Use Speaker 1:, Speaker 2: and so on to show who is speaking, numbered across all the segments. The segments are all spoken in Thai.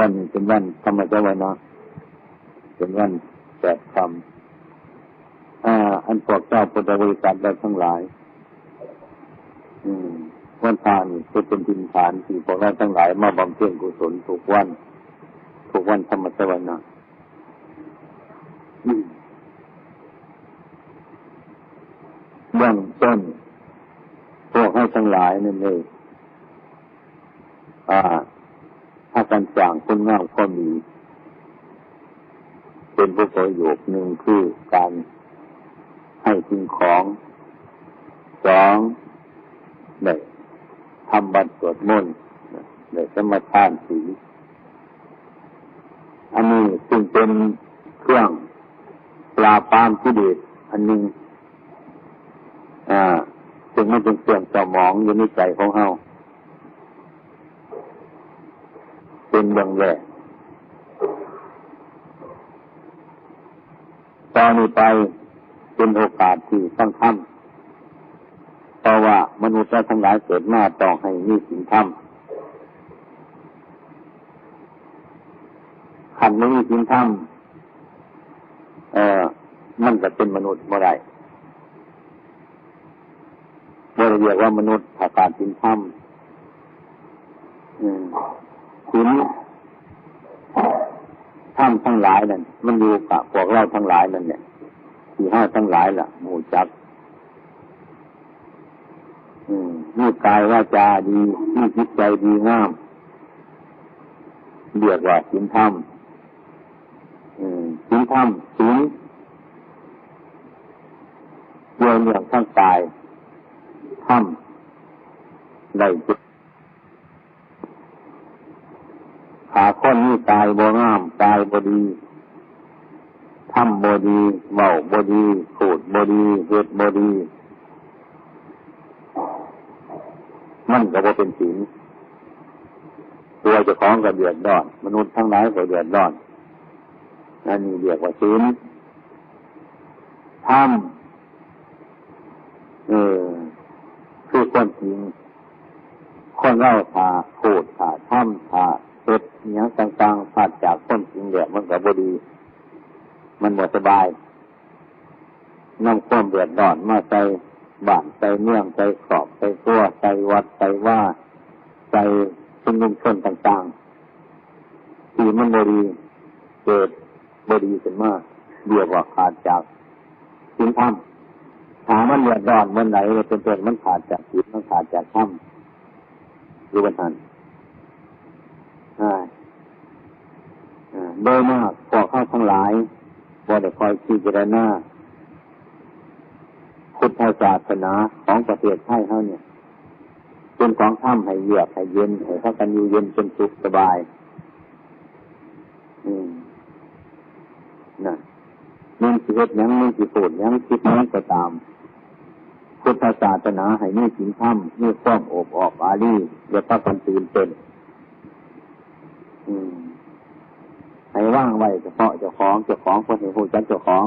Speaker 1: วันนี้เป็นวันธรรมเจ้าวันเนาะเป็นวันแปดคำอันพวกเจ้าพุทธบริษัทได้ทั้งหลายวันทานจะเป็นดินฐานที่พวกเราทั้งหลายมาบำเพ็ญกุศลทุกวันธรรมเจ้าวันเนาะเบื้องต้นพวกให้ทั้งหลายนั่นเองถ้าการสั่งคุณงามก็มีเป็นผู้ประโยชน์หนึ่งคือการให้สิ่งของสองได้ทำบัตรสวดมนต์ได้สมาทานศีลอันนี้ซึ่งเป็นเครื่องปราบปรามกิเลสอันหนึ่งซึ่งมันเป็นเครื่องเศร้าหมองอยู่ในใจของเฮาเป็นอย่างแรกตอนนี้ไปเป็นโอกาสที่ต้องทำเพราะว่ามนุษย์ทั้งหลายเกิดมาต้องให้มีศีลธรรมขันไม่มีศีลธรรมมันจะเป็นมนุษย์เมื่อไรเราเรียกว่ามนุษย์ขาดศีลธรรมศีลธรรมทั้งหลายนั่นมันอยู่กับพวกเราทั้งหลายนั่นเนี่ยที่ห้าทั้งหลายล่ะหมู่จักมีกายวาจาดีมีจิตใจดีงามเรียกว่าศีลธรรมศีลธรรมศีลเรื่องทั้งกายธรรมได้จิตขาค้นนี่กายบ่งามกายบ่ดีทำบ่ดีเมาบ่ดีพูดบ่ดีเฮ็ดบ่ดีมันก็บ่เป็นศีลตัวเจ้าของก็เดือดร้อนมนุษย์ทั้งหลายก็เดือดร้อนนั่นนี่เรียกว่าศีลธรรมคือความจริงคนเล่าถ้าพูดถ้าทำถ้าเฮ็ดอย่างต่างๆพลาดจากความจริงเนี่ยมันก็บ่ดีมันบ่สบายนำความเดือดร้อนมาใส่บ้านใส่เมืองใส่ครอบใส่ครัวใส่วัดใส่ว่าใส่ชุมนุมชนต่างๆที่มันบ่ดีเกิดบ่ดีขึ้นมาเรียกว่าขาดจากศีลธรรมถ้ามันเดือดร้อนเมื่อไหร่เป็นต้นมันขาดจากศีลมันขาดจากธรรมรู้กันทันโดยมากพวกเข้าทั้งหลายบ่ได้คอยพิจารณาพุทธศาสนาของประเทศไทยเฮาเนี่ยเป็นของธรรมให้เยือกให้เย็นให้พากันอยู่เย็นเป็นสุขสบายน่ะมันสิเฮ็ดหยังมันสิพูดหยังคิดหยังก็ตามพุทธศาสนาให้มีศีลธรรมมีความอบอ้อมอารีอย่าพากันตื่นเต้นให้ว่างไว้เฉพาะเจ้าของคนให้รู้จักเจ้าของ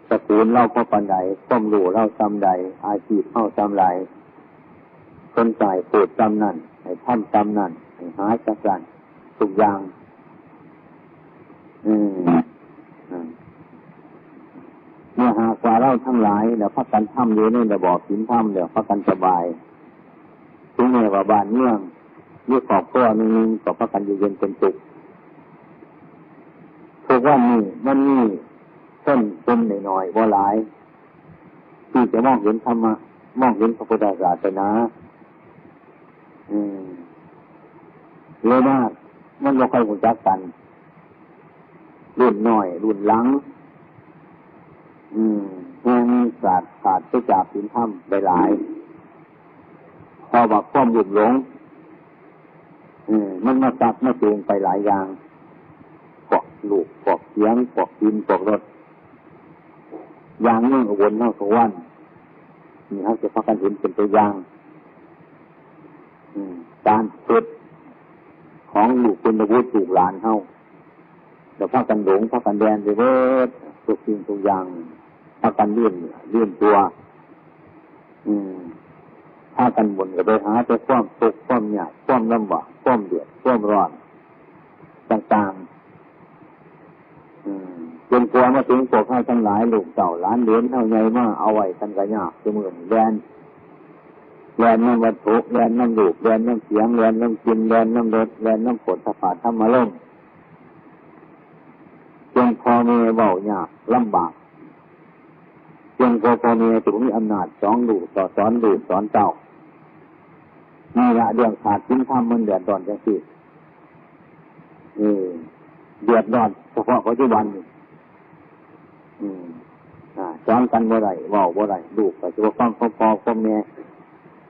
Speaker 1: ตระกูลเราพอปานใดความรู้เราซ้ำใดอาชีพเฮาซ้ำใดคนใจพูดซ้ำนั่นให้ทำซ้ำนั่นให้หาจักกันทุกอย่างเมื่อหากว่าเราทั้งหลายแล้วพากันทำอยู่ในระบอบศีลธรรมเดี๋ยวพากันสบายถึงแม้ว่าบ้านเมืองมีครอบครัวนึงก็พากันอยู่เย็นเป็นสุขทุกวันนี้มันมีต้นเป็นหน่อยๆบ่หลายที่จะมองเห็นธรรมะมองเห็นพระพุทธศาสนาเลยมากมันบ่ค่อยรู้จักกันรุ่นน้อยรุ่นหลังยังมีศาสตร์ขาดไปจากศีลธรรมไปหลายพอว่าความหยุดหลงมันมาจับมาจูงไปหลายอย่างพวกลูกพวกเสียงพวกดินพวกรถอย่างนึงวนเท่าทุกวันนี่เขาจะพากันเห็นเป็นตัวอย่างการฝึกของลูกคุณวุฒิลูกหลานเขาแล้วพากันหลงพากันแดนไปเบิดทุกสิ่งทุกอย่างพากันเลื่อนตัวพากันบ่นก็ไปหาแต่ความทุกข์ความยากความลำบากความเดือดความร้อน ต่างๆจนกลัวมาถึงพวกข้าทั้งหลายลูกเต่าล้านเหรียญเท่าไงมาเอาไว้กันกระยากคือเหมือนแลนน้ำวัตถุแลนน้ำลูกแลนน้ำเสียงแลนน้ำกินแลนน้ำรสแลนน้ำผลสะพานธรรมารมณ์จนพอเมย์เบายากลำบากจนพอเมย์ถึงมีอำนาจสอนลูกสอนเต่านี่ละเรื่องขาดทิ้งทำมันเดือดร้อนจังสิเดือดร้อนเฉพาะปัจจุบันสอนกันบ่ได้เว้าบ่ได้ลูกก็จะฟังพ่อแม่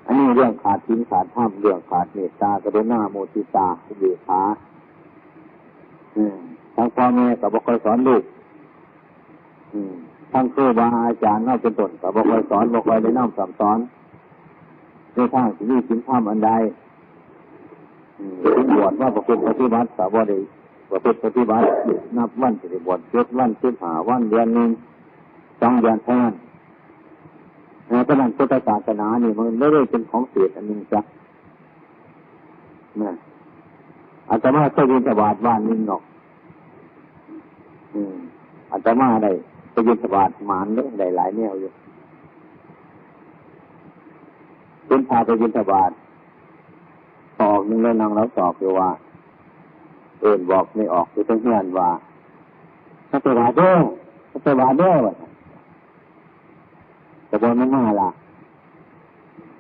Speaker 1: อันนี้เรื่องขาดทิ้งขาดทำเรื่องขาดเมตตากรุณาโมทิตาอุเบกขาทั้งพ่อแม่ก็บ่ค่อยสอนลูกทั้งครูบาอาจารย์น่าเป็นต้นก็บ่ค่อยสอนบ่ค่อยได้นำสั่งสอนในทางที่มีศีลธรรมอันใดบวชว่าประพฤติปฏิบัติก็บ่ได้ประพฤติปฏิบัตินับวันสิได้บวช7 วัน15 วันเดือนนึง2 เดือนเท่านั้นเพราะนั้นพุทธศาสนานี่มันไม่ได้เป็นของเศษอันนึงจ้ะอาตมาเคยบิณฑบาตบ้านนึงหรอกอาตมาได้ไปบิณฑบาตหมานได้หลายแนวอยู่เป็นพาไปบิณฑบาตตอกนึงแล้วนางแล้วตอบอยู่ว่าบอกไม่ออกอยู่ทั้งเฮือนว่าถ้าไปบาตเด้อแต่บนมันมาล่ะ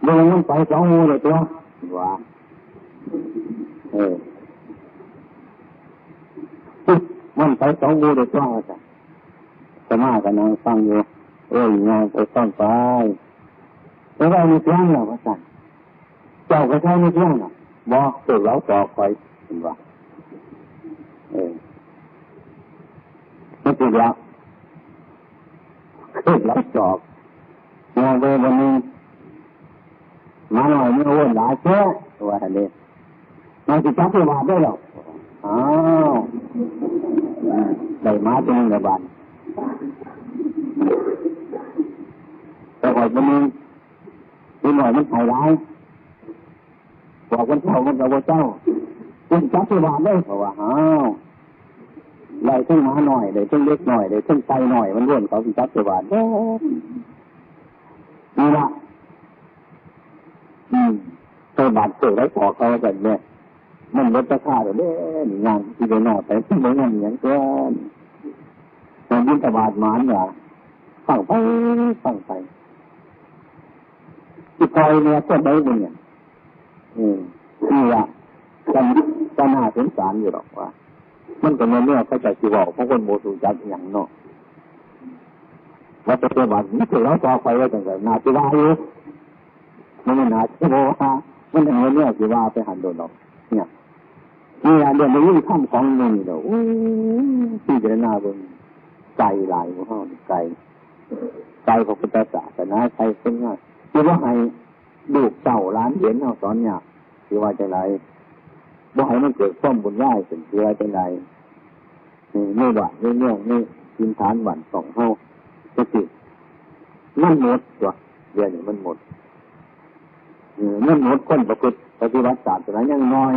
Speaker 1: เรื่องมันไป2 มือเลยตัวว่ามันไป2 มือเลยตัวจ้ะจะมากันนางฟังอยู่งานไปต้องไปแล้วเรามีเรื่องหรอว่าสั่นเจ้าก็ใช้มีเรื่องหรอบอกตัวเราต่อไปเห็นว่าไม่ถูกแล้วเราจอบงานไปวันนี้มาหน่อยไม่วนหลายเชื่อว่าอันนี้มันจะจับตัวมาได้หรอได้มาจนในบ้านแต่ก่อนวันนี้ที่หน่อยมันถ่ายร้ายบอกวันเท่ามันกับวันเจ้าคุณจับตัวมาได้เพราะว่าได้ขึ้นมาหน่อยได้ขึ้นเล็กหน่อยได้ขึ้นไกลหน่อยมันร่วนเขาสิจับตัวมาได้นี่ละตัวบาดเจ็บไว้ขอเขาแบบนี้มันลดราคาเลยงานที่ได้นอกแต่ที่ไม่งานอย่างเกินตอนยิ่งตบาดหมานเนี่ยฟังไปที่คอยเนี่ยก็ได้เนี่ยนี่ละจะน่าสงสารอยู่หรอกว่ามันก็เนี่ยเขาจะจีบอกเพราะคนโมสุจักอย่างนอกว่าจะเป็นวันนี้ถือเราต่อไปว่าจังไงนาจีวาอยู่มันนาจีวามันอย่างนี้จีวาไปหันโดนหรอกเนี่ยนี่เดี๋ยวมันยิ่งข้ามของนี่เดี๋ยวที่จะน่าบนใจลายของเขาใจพระพุทธศาสนาใจเป็นง่ายที่ว่าให้ดูเจ้าล้านเหรียญเอาสอนเนี่ยที่ว่าจะไรบ่ให้มันเกิดความบุญร้ายเป็นที่ว่าจะไรไม่หวานไม่เนื่องไม่กินทานหวานสองเท่าก็ติดมันหมดตัวเดือนนี้มันหมดคนประพฤติปฏิบัติศาสตร์แต่ยังน้อย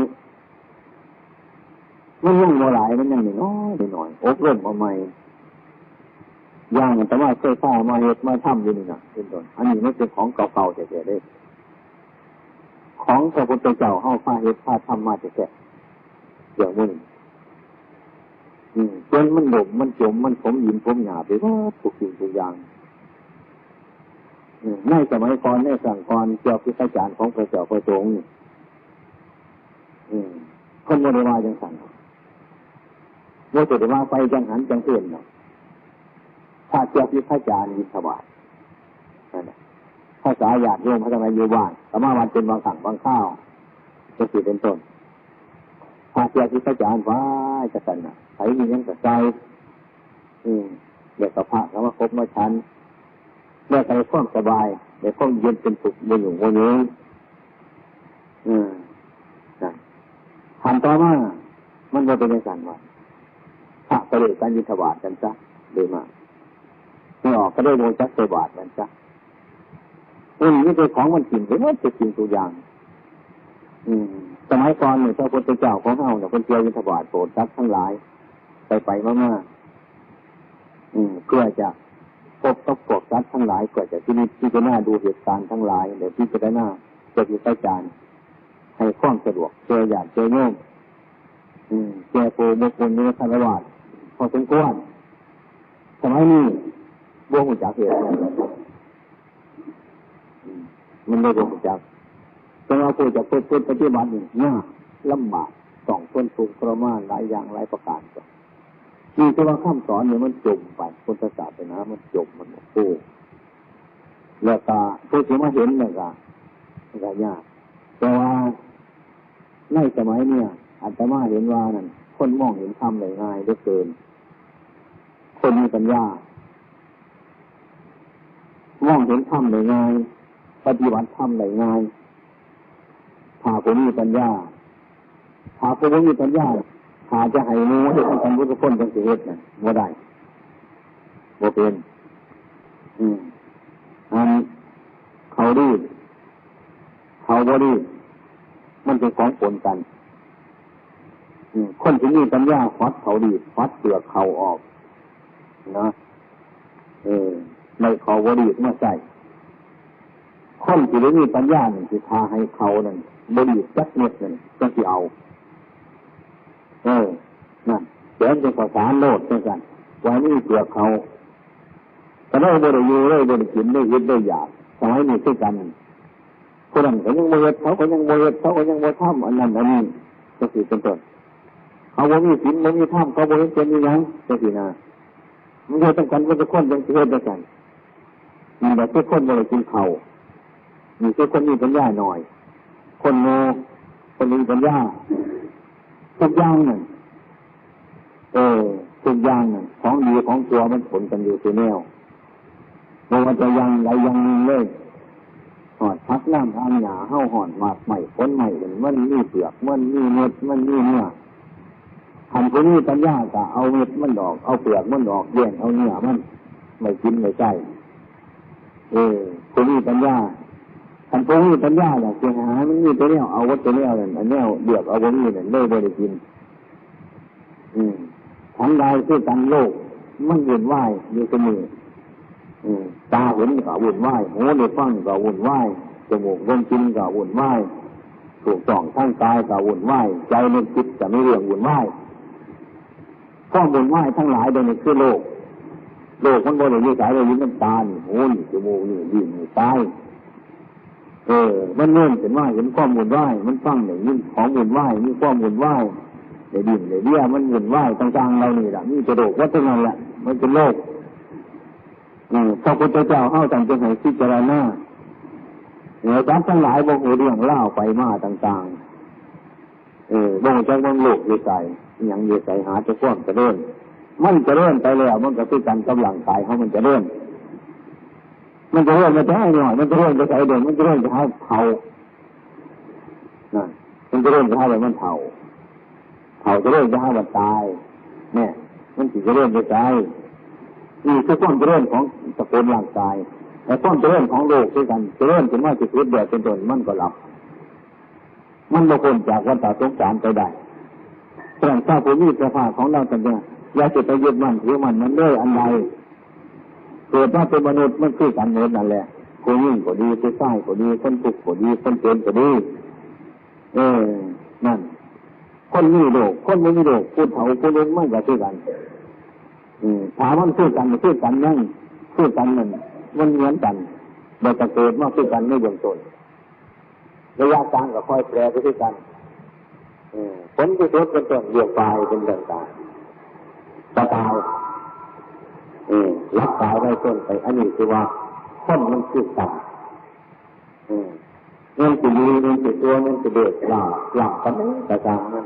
Speaker 1: มันยังโมหลายมันยังน้อยอบรมมาใหม่ย่างแต่ว่าเคยข้ามาเฮ็ดมาทำอยู่นี่นะเป็นต้นอันนี้ไม่เป็นของเก่าๆแต่ๆเลยของพระพุทธเจ้าเข้าฟ้าเฮ็ดฟ้าทำมาแต่ๆเดี๋ยวมึงจนมันดมมันจมมันผมยินผมหยาไปว่าทุกสิ่งทุกอย่างในสมัยก่อนในสั่งก่อนเจ้าพิฆาจารย์ของพระเจ้าพระสงฆ์คนโมเดลาจังสั่งโมเดลาไปจังหันจังเอื่นเนาะถ้าเจ้าพิฆาจารย์ยินสบายภาษาหยาดโยมพัฒนาอยู่บ้านสมาวันเป็นบางขังบางข้าวจะสิเป็นต้นถ้าเจ้าพิฆาจารย์ว้าจะสั่นน่ะใครมียังกระใจเด็กกับพระเขามาคบมาชันเมื่อใจความสบายเดี๋ยวความเย็นเป็นสุขบนอยู่บนนี้ทำต่อมามันจะเป็นในการว่าพระก็เลยการยินถวายกันซะเลยมาไม่ออกก็ได้โมจักใส่บาตรกันซะนี่เป็นของมันกินไปหมดจะกินตัวอย่าง สมัยก่อนเนี่ยพระพุทธเจ้าของเฮาเนี่ยคนเที่ยวยินทบาทโปรดสัตว์ทั้งหลายไปมาเพื่อจะพบกับพวกสัตว์ทั้งหลายเพื่อจะพิจารณาดูเหตุการณ์ทั้งหลายเดี๋ยวพิจารณาจะพิจารณาให้ความสะดวกเจอญาติเจอโยมแก่โปรโมกุลเนื้อคารวะพอสมควรสมัยนี้บ่ฮู้จักเหตุมันไม่บ่ฮู้จักแต่เราควรจะฝึกปฏิบัติยากลำบากต้องทนทุกข์ทรมานหลายอย่างหลายประการนี่คือว่าคำสอนเนี่ยมันจมไปพุทธศาสนามันจมมันโอ้แล้วก็ผู้ที่มาเห็นเนี่ยก็ยากแต่ว่าในสมัยเนี่ยอาตมาเห็นว่านั่นคนมองเห็นธรรมได้ง่ายเหลือเกินคนมีปัญญามองเห็นธรรมได้ง่ายปฏิบัติธรรมได้ง่ายถ้าคนมีปัญญาถ้าคนไม่มีปัญญาถ้าจะให้รู้ให้กันทุกคนจังสิเฮ็ดน่ะบ่ได้บ่เป็นอันเขาดีเขาบ่ดีมันเป็นของปนกันคนที่มีปัญญาฟัดเขาดีฟัดเปลือกเขาออกนะในเขาบ่ดีมาใส่คนที่ไม่มีปัญญานี่สิพาให้เขานั่นบ่ดีจักเม็ดนั่นจังสิเอานั่นเดี๋ยวจะประสานโลดด้วยกันว่านี่เปลือกเขาแต่เราบ่ได้อยู่เลยบ่ได้กินได้ยึดได้อยากสมัยนี้คือกันคนนั้นก็ยังบ่เฮ็ดเขาก็ยังบ่เฮ็ดเขาก็ยังบ่ทำอันนั้นอันนี้ก็คือเป็นต้นเขาบ่มีศีลบ่มีธรรมเขาบ่เห็นเป็นอีหยังจังซี่นะมันก็ต้องกันว่าทุกคนต้องเฮ็ดด้วยกันมีแต่ทุกคนบ่ได้กินข้าวมีทุกคนมีปัญญาหน่อยคนโง่คนมีปัญญาทุกอย่างนั่นทุกอย่างนั่นของดีของตัวมันผลกันอยู่ที่แนวมันจะยังไรยังนึงเลยหอดพักน้ำทางหนาเห่าหอดหมากใหม่พ้นใหม่มันมีเปลือกมันมีเม็ดมันมีเนื้อทำคนนี้ปัญญาก็เอาเม็ดมันดอกเอาเปลือกมันดอกแย่งเอาเนื้อมันไม่กินไม่ใช่คนนี้ปัญญาคันพวกนี้ปัญญาเนี่ยเสียหายมันมีตัวเนี้ยเอาวัตถุเนี้ยนั่นอันเนี้ยเดือดเอาวัตถุนี้นั่นเลยไม่ได้กินทั้งใดคือกันโลกมันวุ่นวายอยู่เสมอตาเห็นก็วุ่นวายหูได้ฟังก็วุ่นวายจมูกดมกลิ่นก็วุ่นวายถูกต้องทั้งกายก็วุ่นวายใจนึกคิดก็ไม่เรื่องวุ่นวายข้อวุ่นวายทั้งหลายโดยนี่คือโลกมันบ่ได้อยู่สายได้ยินน้ำตาหูนี่จมูกนี่ลิ้นนี่ตายมันเนื่องถึงว่าเห็นความวุ่นวายมันฟังอย่างนี้ของวุ่นวายมีความวุ่นวายในดินในเบี้ยมันวุ่นวายต่างๆเรานี่แหละนี่จะโลกวัฏจักรแหละมันเป็นโลกพระพุทธเจ้าเข้าจังจะให้พิจารณาจักทั้งหลายบ่ฮู้เรื่องเล่าไปมาต่างๆบ่จักมันโลกอยู่ไสหยังอยู่ไสหาจะความเจริญมันเจริญไปแล้วมันก็คือกันกับร่างกายเฮามันเจริญมันจะเรื่องมันจะให้หน่อยมันจะเรื่องจะใส่เดินมันจะเรื่องจะให้เผามันจะเรื่องจะให้อะไรมันเผาจะเรื่องจะให้มันตายเนี่ยมันถึงจะเรื่องจะตายนี่คือความจะเรื่องของสกุลร่างกายแต่ความจะเรื่องของโลกด้วยกันจะเรื่องถึงว่าจะคิดแบบเป็นต้นมันก็หลับมันบางคนจากวัฏสงสารไปได้แต่ถ้าผู้มีสภาพของเราแต่เนี่ยอยากจะไปยึดมั่นถือมันเลยอันใดเกิดมาเป็นมนุษย์มันคือกันหมดนั่นแหละคนยิ่งก็ดีคนใต้ก็ดีคนทุกข์ก็ดีคนเจนก็ดีนั่นคนมีโลกคนไม่มีโลกพูดเผาพูดเล่นไม่ก็คือกันถามมันคือกันมันคือกันนั่นคือกันนั่นมันเหมือนกันแต่จะเกิดมาคือกันไม่เบื้องต้นระยะกลางก็ค่อยแปรไปคือกันผลที่สุดเป็นต้นเรียกปลายเป็นเรื่องต่างตาตายรักษาได้ต้นไปอันนี้คือว่าคนมันคือกันเงินจะมีเงินจะตัวเงินจะเดือดหลับกันนี้แต่กลางนั้น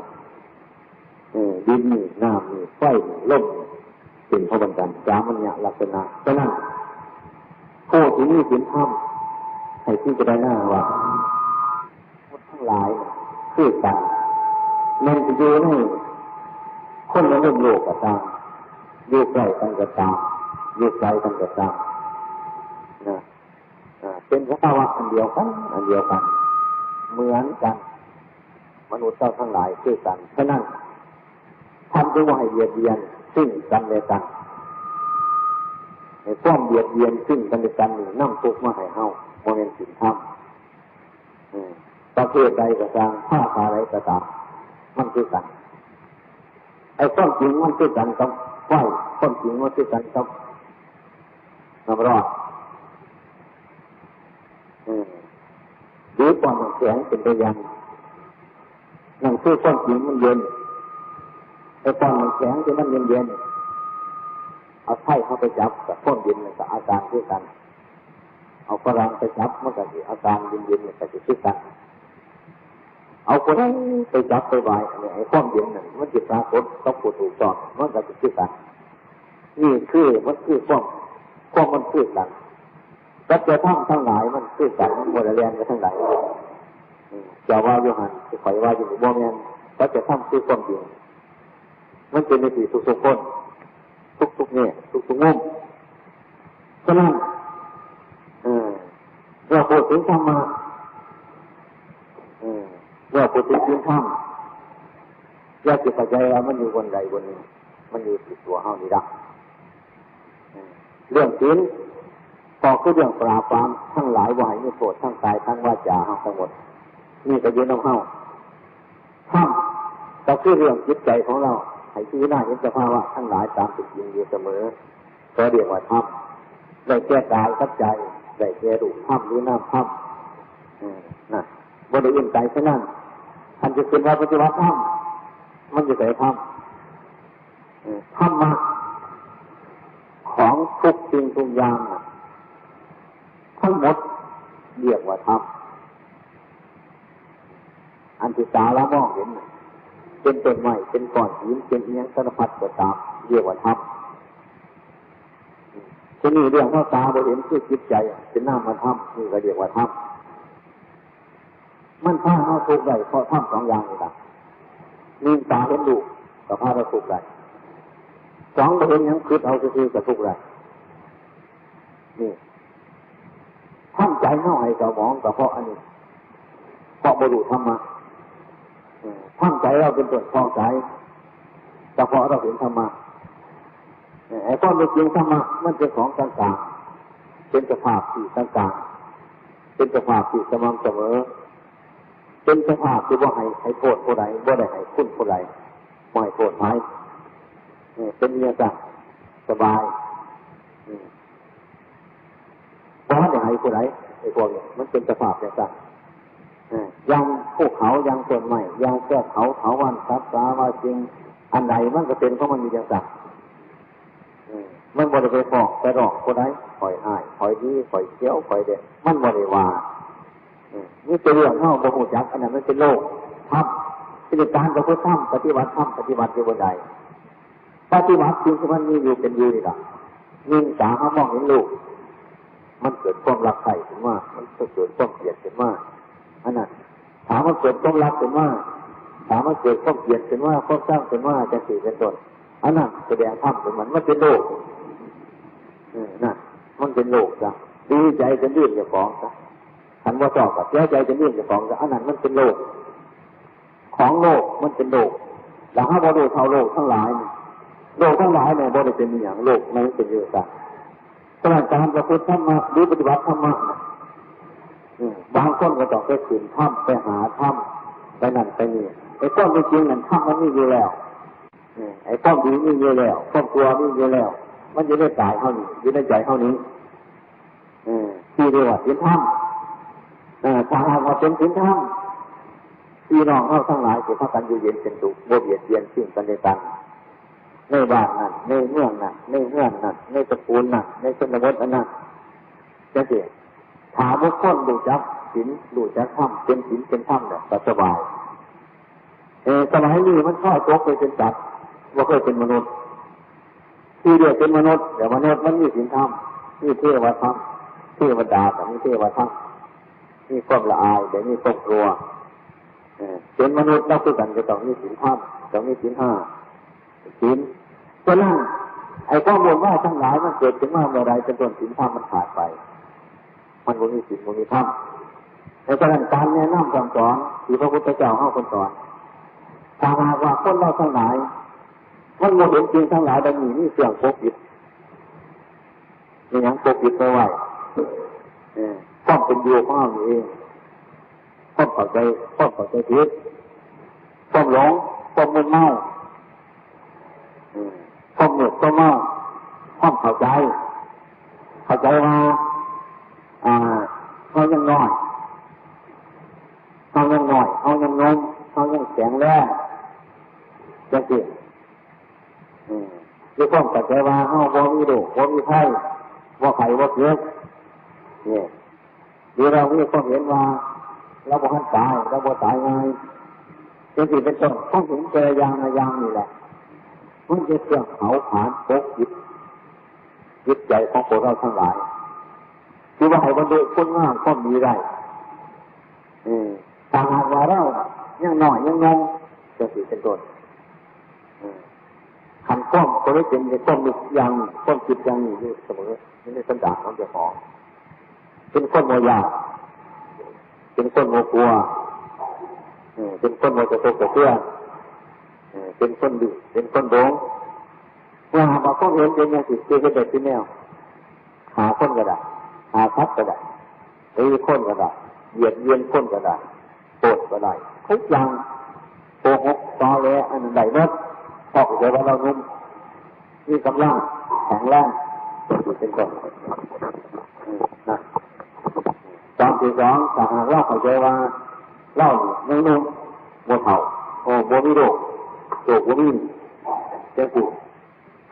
Speaker 1: ดินนี่น้ำนี่ไฟนี่ลมเป็นพร้อมกันจามันเนี่ยลักษณะฉะนั้นผู้ที่มีศีลธรรมให้ที่จะได้หน้าว่าคนทั้งหลายคือกันมันจะอยู่ในคนในโลกก็ตามอยู่ใกล้กันก็ตามอยู่ไกลกันก็ตามเป็นสภาวะอันเดียวกันเหมือนกัน มนุษย์เจ้าทั้งหลายคือกันฉะนั้นท่านจึงว่าให้เบียดเบียนซึ่งกันและกันในความเบียดเบียนซึ่งกันและกันนี่นำทุกข์มาให้เฮาโมเมนต์สินธรรมประเภทใดก็ตามภาคอะไรก็ตามมันคือกันไอ้ความจริงมันคือกันกับไฟความจริงมันคือกันกับน้ำร้อนหรือความแข็งเป็นตัวอย่างนั่นคือความจริงมันเย็นไอ้ความแข็งที่มันเย็นเอาไข่เข้าไปจับกับความเย็นกับอาการคือกันเอาฝรั่งไปจับมันก็อาการเย็นมันก็จะคือกันเอาคนนั้นไปจับไปไหวไอ้ความเย็นนั่นมันจะปรากฏต้องปวดถูกต้องมันก็จะคือกันนี่คือมันคือความมันคือกันก็จะทั้งหลายมันคือกันมันโมเดลเรียนกันทั้งหลายจะว่าโยหันจะคอยว่าอยู่บ่แม่นก็จะคือความจริงมันเป็นในที่ทุกคนทุกเนี่ยทุกมุมฉะนั้นเราพูดถึงธรรมะเราพูดถึงธรรมอยากจะเข้าใจว่ามันอยู่บนใดบนหนึ่งมันอยู่ที่ตัวเฮานี่ละเรื่องศีลพอคือเรื่องปราบปรามทั้งหลายว่าให้มีโทษทั้งกายทั้งวาจาทั้งหมดนี่ก็อยู่ในเฮาธรรมก็คือเรื่องจิตใจของเราให้พิจารณาเห็นสภาวะทั้งหลายตามเป็นจริงอยู่เสมอก็เรียกว่าธรรมได้แก่กายกับใจได้แก่รูปธรรมหรือนามธรรมนะบ่ได้ยินใจแค่นั้นท่านจะเป็นว่าปฏิบัติธรรมมันจะใส่ธรรมธรรมะของทุกสิ่งทุกอย่างทั้งหมดเรียกว่าธรรมอันที่ตาละมองเห็นเป็นต้นไม้เป็นก้อนหินเป็นอิหยังสารพัดก็ตามเรียกว่าธรรมทีนี้เรื่องของตาบ่เห็นคือจิตใจเป็นนามธรรมนี่ก็เรียกว่าธรรมมันพาเราทุกข์ได้เพราะธรรมสองอย่างนี่ล่ะมีตาเห็นรูปก็พาเราทุกข์ได้สองบ่เห็นหยังคิดเอาซื่อๆก็ทุกข์ได้นี่ทำใจน้อยก็มองก็เพราะอันนี้เพราะบ่รู้ธรรมะทำใจเราเป็นต้นคล้องใจแต่เพราะเราเห็นธรรมะไอ้ความเป็นจริงธรรมะมันเป็นของต่างๆเป็นสภาพที่ต่างๆเป็นสภาพที่สม่ำเสมอเป็นสภาพที่ว่าให้โทษผู้ใดว่าได้ให้คุณผู้ใดไม่ให้โทษไหมเป็นเรื่องสบายเพราะได้ให้ผู้ใดไอ้พวกนี้มันเป็นสภาพอย่างต่างยังภูเขายังต้นไม้ยังแก้เขาวันสัตว์ว่าจริงอันไหนมันก็เป็นเพราะมันมีอย่างต่างมันบริเวณฟอกแต่ดอกผู้ใดปล่อยหายปล่อยดีปล่อยเขี้ยวปล่อยเด็ดมันบริวารนี่เป็นเรื่องเข้าบ่หูจักอันนั้นมันเป็นโลกธรรมเป็นการประพฤติธรรมปฏิบัติธรรมปฏิบัติอยู่บนใดปฏิบัติจริงที่มันมีอยู่เป็นอยู่นี่แหละยิ่งสามารถมองเห็นโลกมันเกิดความรักใคร่ขึ้นมามันเกิดความเกลียดขึ้นมาอันนั้นถามว่าเกิดความรักขึ้นมาถามว่าเกิดความเกลียดขึ้นมาความสร้างขึ้นมาจะสี่เป็นต้นอันนั้นแสดงธรรมเป็นมันเป็นโลกนั่นมันเป็นโลกจ้ะดีใจจะยื่นจะฟ้องจ้ะฉันว่าชอบกับเสียใจจะยื่นจะฟ้องจ้ะอันนั้นมันเป็นโลกของโลกมันเป็นโลกแล้วถ้าบริเท่าโลกทั้งหลายโลกทั้งหลายเนี่ยบริเป็นอย่างโลกมันเป็นเยอะจ้ะขณะการประพฤติธรรมะหรือปฏิบัติธรรมะบางคนก็ต้องไปขืนถ้ำไปหาถ้ำไปนั่นไปนี่ไอ้ก้อนจริงๆนั่นถ้ำมันมีอยู่แล้วไอ้ก้อนดีมีอยู่แล้วก้อนตัวมีอยู่แล้วมันอยู่ในกายเท่านี้อยู่ในใจเท่านี้ที่เรียกว่าศีลธรรมถ้าหากว่าเป็นศีลธรรมพี่น้องเราทั้งหลายจะพากันอยู่เย็นเป็นสุขบ่เบียดเบียนซึ่งกันและกันในบ้านนั่นในเมืองนั่นในเฮือนนั่นในตระกูลนั่นในชนบทอันนั้นจะเสียถามว่าคนดูจักศีลดูจักธรรมเป็นศีลเป็นธรรมเนี่ยสบายสมัยนี้มันเข้าตกไปเป็นสัตว์ว่าเคยเป็นมนุษย์ที่เดียวเป็นมนุษย์แต่มนุษย์มันมีศีลธรรมมีเทวธรรมเทวดาแต่มีเทวธรรมมีความละอายแต่มีความกลัวเป็นมนุษย์เราคือกันจะต้องมีศีลธรรมต้องมีศีลห้าศีลฉะนั้นไอ้ข้อมูลว่าทั้งหลายมันเกิดขึ้นมาเมื่อไรจนต้นศีลธรรมมันขาดไปมันบ่มีศีลบ่มีธรรมในการแนะนำคำสอนที่พระพุทธเจ้าให้คนสอน ถ้าหากว่าคนเราทั้งหลายมันโมเห็นจริงทั้งหลายดังนี้นี่เสื่อมโกปิดนี่ยังโกปิดไม่ไหวความเป็นอยู่ของเราเองความเข้าใจผิดความหลงความมึนเมาความเหนื่อยความเมาความเข้าใจว่าเขายังน้อยเขายังงงเขายังแข็งแรงจังสิด้วยความเข้าใจว่าเขาบ่มีโรคบ่มีไข้บ่ไข้บ่เจ็บเนี่ยหรือเรามีความเห็นว่าเราบ่ทันตายเราบ่ตายง่ายจังสิเป็นต้นต้องเห็นเจออย่างนี่แหละมันจะเสื่อมเขาผานปกจิตใจของพวกเราทั้งหลายคือว่าให้บรรลุคุณงามความดีได้ถ้าหากว่าเรายังน้อยยังงงจะสิเป็นต้นขันข้อมก็ไม่เป็นในข้อมนึกอย่างข้อมคิดอย่างนี้อยู่เสมอในสันดานของเจ้าของเป็นคนโมยาเป็นคนโมกลัวเป็นคนโมจะโตกระเตื้อเป็นคนดื้อเป็นคนโดงว่าหากว่าเขาเห็นเป็นอย่างสิคือเป็นเด็กที่แนวหาคนก็ได้หาทับก็ได้ตีคนก็ได้เหยียดเยียนคนก็ได้โกรธก็ได้ทุกอย่างโกหกตอแหลอันใดนักพอใจว่าเรานุ่มมีกำลังแข็งแรงเป็นต้นนะตอนที่สองถ้าหากเราเข้าใจว่าเรายังนุ่มโมเท่าโมมีโรคโรคบ่มีเจ้าสิ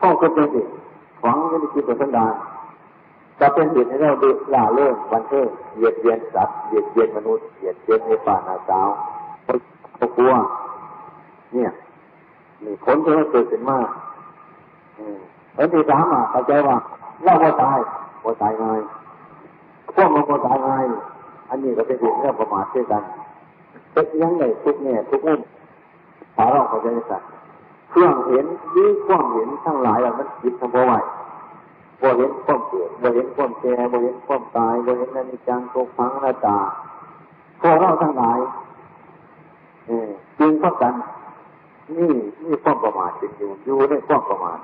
Speaker 1: ข้อก็เป็นสิฝังไว้ในจิตสันดานจะเป็นเหตุให้เราดื้อล่าเรื่องวันเทิงเหยียดเยียนสัตว์เหยียดเยียนมนุษย์เหยียดเยียนในป่านาสาวเขากลัวเนี่ยมีผลที่มันเกิดขึ้นมาผลที่สามเข้าใจว่าเราบ่ตายง่ายพวกมันบ่ตายง่ายอันนี้ก็เป็นเหตุให้เราประมาทเช่นกันเป็นยังไงทุกแง่ทุกมุมถ้าเราเข้าใจสัตว์เครื่องเห็นยิ่งความเห็นทั้งหลายมันคิดทำบ่ไหวบ่เห็นความเกิดบ่เห็นความแก่บ่เห็นความตายบ่เห็นอนิจจังทุกขังอนัตตาพวกเราทั้งหลายจริงเข้ากันนี่ความประมาทเป็นอยู่ในความประมาท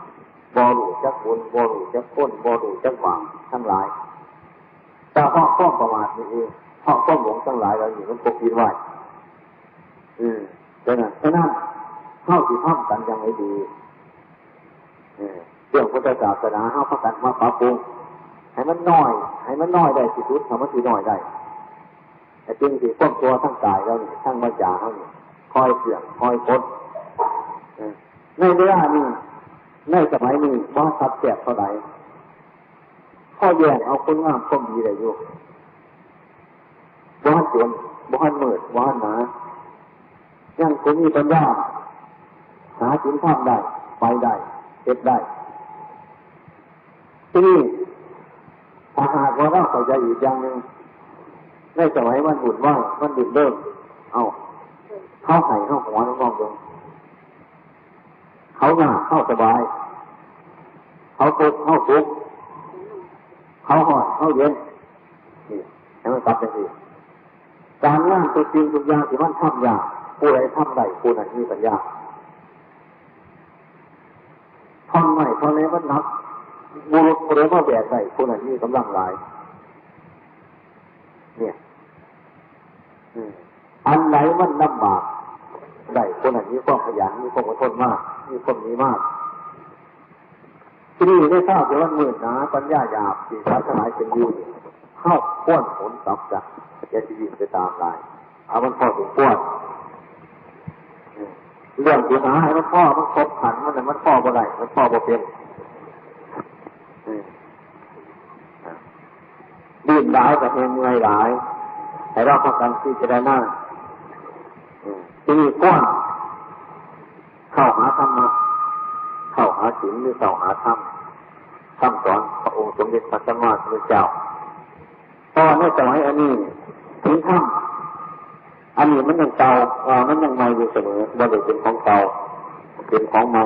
Speaker 1: บ่รู้จักบุญบ่รู้จักคนบ่รู้จักบาปทั้งหลายแต่เพราะความประมาทนี่เองเพราะความหลงทั้งหลายเราอยู่มันปกปิดไว้ฉะนั้นเข้าที่ท่องกันยังไม่ดีเรื่องพุทธศาสนาเข้าพักกันมาปรับปรุงให้มันน้อยได้ที่สุดทำมันที่น้อยได้แต่จริงที่ความตัวทั้งกายเรานี่ทั้งวาจาเรานี่คอยเสื่อมคอยคดในเวลานี้ในสมัยนี้ว่าทับแจกเท่าไหร่ข้อแย่งเอาคนงามคนดีได้อยู่บ้านจนบ้านมืดบ้านหนายังคงมีปัญญาหาสินทรัพย์ได้ไปได้เก็บได้ที่นี่ถ้าหากว่าเราเข้าใจอีกอย่างหนึ่งในสมัยมันบุญว่ามันดื่มเริ่มเข้าไข่เข้าหัวน้องๆลงเขาหน้าเข้าสบายเขาตุกเข้าทุกเขาหอดเข้าเย็นนี่ให้มันตัดเป็นสิการงานตัวจริงทุกอย่างที่มันทำยากผู้ใดทำได้ผู้นั้นมีปัญญาทำไม่เพราะแล้วมันนักบุรุษผู้ใดมาแบกได้ผู้นั้นมีกำลังหลายเนี่ยอันไหนมันลำบากได้ผู้นั้นมีความขยันมีความอดทนมากมีความมีมากที่นี่ได้ทราบว่ามันมืดหนาปัญญาหยาบสิ่งทั้งหลายเป็นอยู่เข้าพ้นผลตับจากจะยิ่งไปตามลายเอามันพอถึงพ้นเรื่องที่หาให้มันพ่อมันครบขันมันพ่อบ่ได้มันพ่อบ่เป็นดิ้นหลายกับเองเมื่อยหลายแต่เราพักกันที่จะได้หน้าที่นี่กว้างเข้าหาธรรมะเข้าหาศีลหรือเข้าหาธรรมคำสอนพระองค์สมเด็จพระสัมมาสัมพุทธเจ้าตอนในสมัยอันนี้ถึงธรรมอันนี้มันยังเก่ามันยังใหม่อยู่เสมอว่าเด็กเป็นของเก่าเป็นของใหม่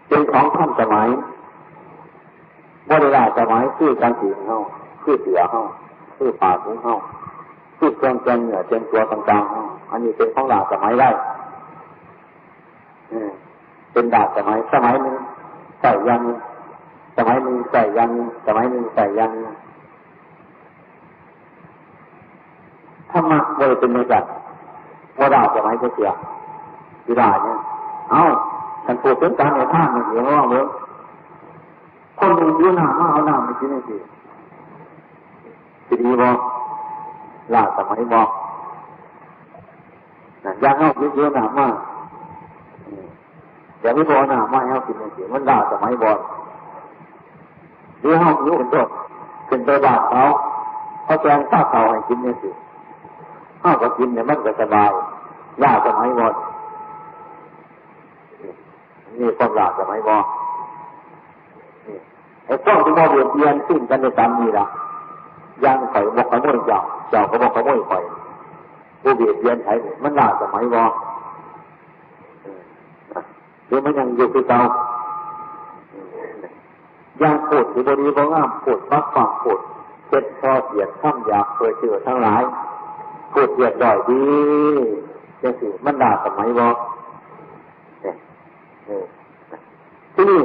Speaker 1: เป็นของท่านสมัยว่าเวลาสมัยคือการถือเฮาคือเสือเฮาคือป่าของเฮาคือเครื่องแกงเหนือเจนตัวต่างๆเฮาอันนี้เป็นของหลาสมัยได้ เป็นดาบสมัยหนึ่งใส่ยันสมัยหนึ่งใส่ยันสมัยหนึ่งใส่ยันธรรมะเลยเป็นในจัดว่าดาบสมัยจะเสียที่ดาเนี่ยเอาท่านพูดถึงการในท่านมันเสียว่าเมื่อคนหนึ่งยืนหน้ามาเอาหน้าไม่กินไม่สิดีบ่ลาสมัยบ่อยากเอายืนหน้ามาเดี๋ยวไม่พอหน้ามาเอากินไม่สิมันลาสมัยบ่หรือเอาอยู่เป็นต้นเป็นไปบาดเขาแกงข้าวเขาให้กินไม่สิข้าวก็กินเนี่ยมันก็สบายลาสมัยบ่นี่ความลาสมัยบ่ไอ้พวกที่มาเบียดเบียนสิ้นกันในกรรมนี่ล่ะยังไข่บอกขโมยเจ้าก็บอกขโมยไข่ผู้เบียดเบียนไข่มันลาสมัยบ่หรือมันยังอยู่ที่เก่ายังปวดที่บริบงามปวดปักฝังปวดเจ็ดพอเสียดข้ามอยากเปิดเชื่อทั้งหลายปวดเสียดจ่อยดีจังสิมันลาสมัยบ่ที่นี่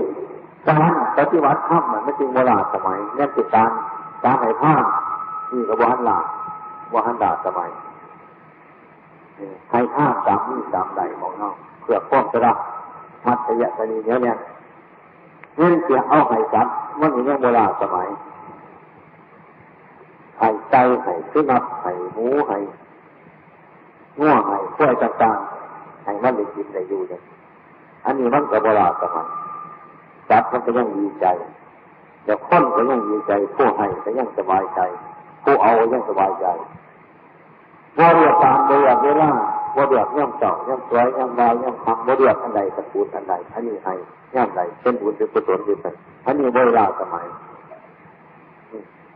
Speaker 1: การปฏิวัติธรรมมันไม่จริงโบราณสมัยนั่นคือการให้ผ้านี่ก็ว่าหันหลาสมัยให้ผ้าตามนี้ตามใดของเราเพื่อป้องกันมัธยะสนีเนี่ยเงินเสียเอาให้กันมันอยู่ในโบราณสมัยให้ไก่ให้สุนัขให้หมูให้ง่วงให้กล้วยต่างๆให้มันได้กินได้อยู่เนี่ยอันนี้มันก็โบราณสมัยสัตว์มันก็ยังดีใจเดี๋ยวคนก็ยังดีใจผู้ให้ก็ยังสบายใจผู้เอาก็ยังสบายใจว่าเรียกตามเรียกเวลาว่าเรียกย่ำเจ้าย่ำสวยย่ำลายย่ำคำว่าเรียกอันใดตระกูลอันใดอันนี้ให้ย่ำใดเป็นบุญเป็นกุศลเป็นไปอันนี้เวลาสมัย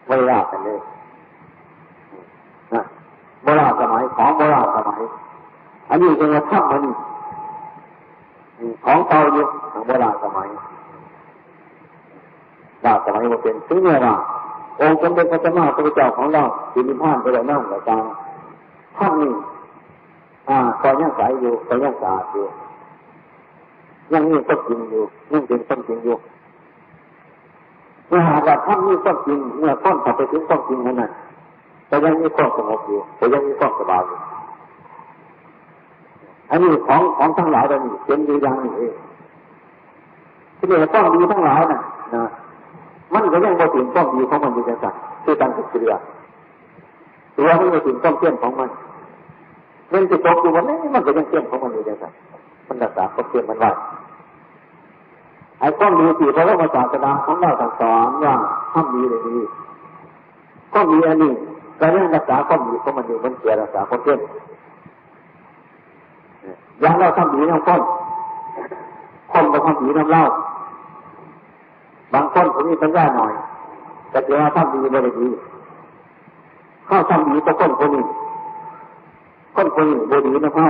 Speaker 1: เวลากันเลยนะเวลาสมัยของเวลาสมัยอันนี้เป็นธรรมอันนี้ของเก่าอยู่ของเวลาสมัยดาบสมัยมันเป็นถึงเนี่ยว่าองค์สมเด็จพระสัมมาสัมพุทธเจ้าของเราที่นิพพานไปแล้วนั่งแต่การท่านนี่ก็ยังใสอยู่ก็ยังสะอาดอยู่ยังมีต้นจริงอยู่ยังเป็นต้นจริงอยู่เมื่อหากว่าท่านมีต้นจริงเมื่อต้นต่อไปถึงต้นจริงนั้นแต่ยังมีความสงบอยู่แต่ยังมีความสบายอยู่อันนี้ของทั้งหลายเรานี่เป็นอยู่อย่างนี้เองที่เรียกว่าต้องดีทั้งหลายนะมันก็ยังบ่ถึงต้องดีของมันอยู่จังซั่นคือการศึกษาตัวมันก็ถึงต้องเที่ยงของมันเงินจะตกอยู่วันนี้มันก็ยังเที่ยงของมันอยู่จังซั่นมันรักษาความเที่ยงมันไว้ไอ้ต้องดีที่พระพุทธศาสนาของเราสอนว่าทำดีเลยดีต้องดีอันนี้การรักษาความดีของมันอยู่มันเสียรักษาความเที่ยงอย่างเราทำดีน้ำคนก็ทำดีน้ำเล่าบางคนเขามีปัญญาหน่อยแต่เดี๋ยวทำดีไม่ได้ดีเข้าทำดีก็คนนี้ไม่ดีนะเข้า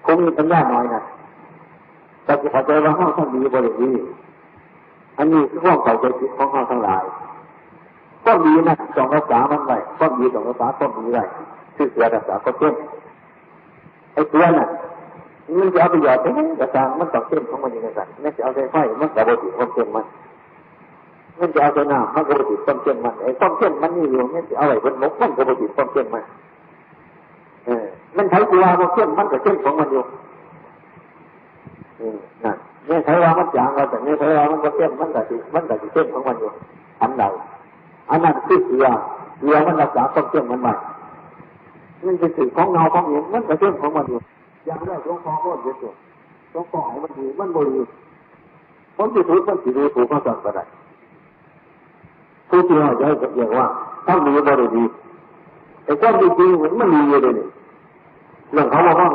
Speaker 1: เขามีปัญญาหน่อยนะแต่จะเข้าใจว่าเข้าทำดีไม่ได้ดีอันนี้คือข้อเข้าใจผิดของเขาทั้งหลายก็ดีนะต้องรักษามันไว้ก็ดีต้องรักษาก็ดีไว้คือเสียรักษาก็เช่นไอ้ตัวน่ะมันจะเอาไปหยอดไปให้กระซังมันต้องเต้นของมันอย่างไรไม่จะเอาใจไฟมันกระโดดติดความเต้นมันจะเอาใจน้ำมันกระโดดติดความเต้นมันไอ้ความเต้นมันนี่อยู่ไม่จะเอาอะไรบนนกมันกระโดดติดความเต้นมันใช้ตัวมันเต้นมันก็เต้นของมันอยู่นั่นเนี่ยใช้ว่ามันจางเราแต่เนี่ยใช้ว่ามันก็เต้นมันก็ติเต้นของมันอยู่อันใดอันนั้นคือเรือมันรักษาความเต้นมันใหม่มันเป็นสิ่งของเงาของเห็นมันก็เต้นของมันอยู่อย่างแรกต้องฟ้องก็เยอะสุดต้องฟ้องให้มันดีมันบริคนที่ถูกมันที่ดูถูกก็สั่งก็ได้ผู้ที่เราจะให้กับอย่างว่าถ้ามีบริดีแต่ความจริงมันมีอยู่เลยนี่เรื่องเขาว่าห้อง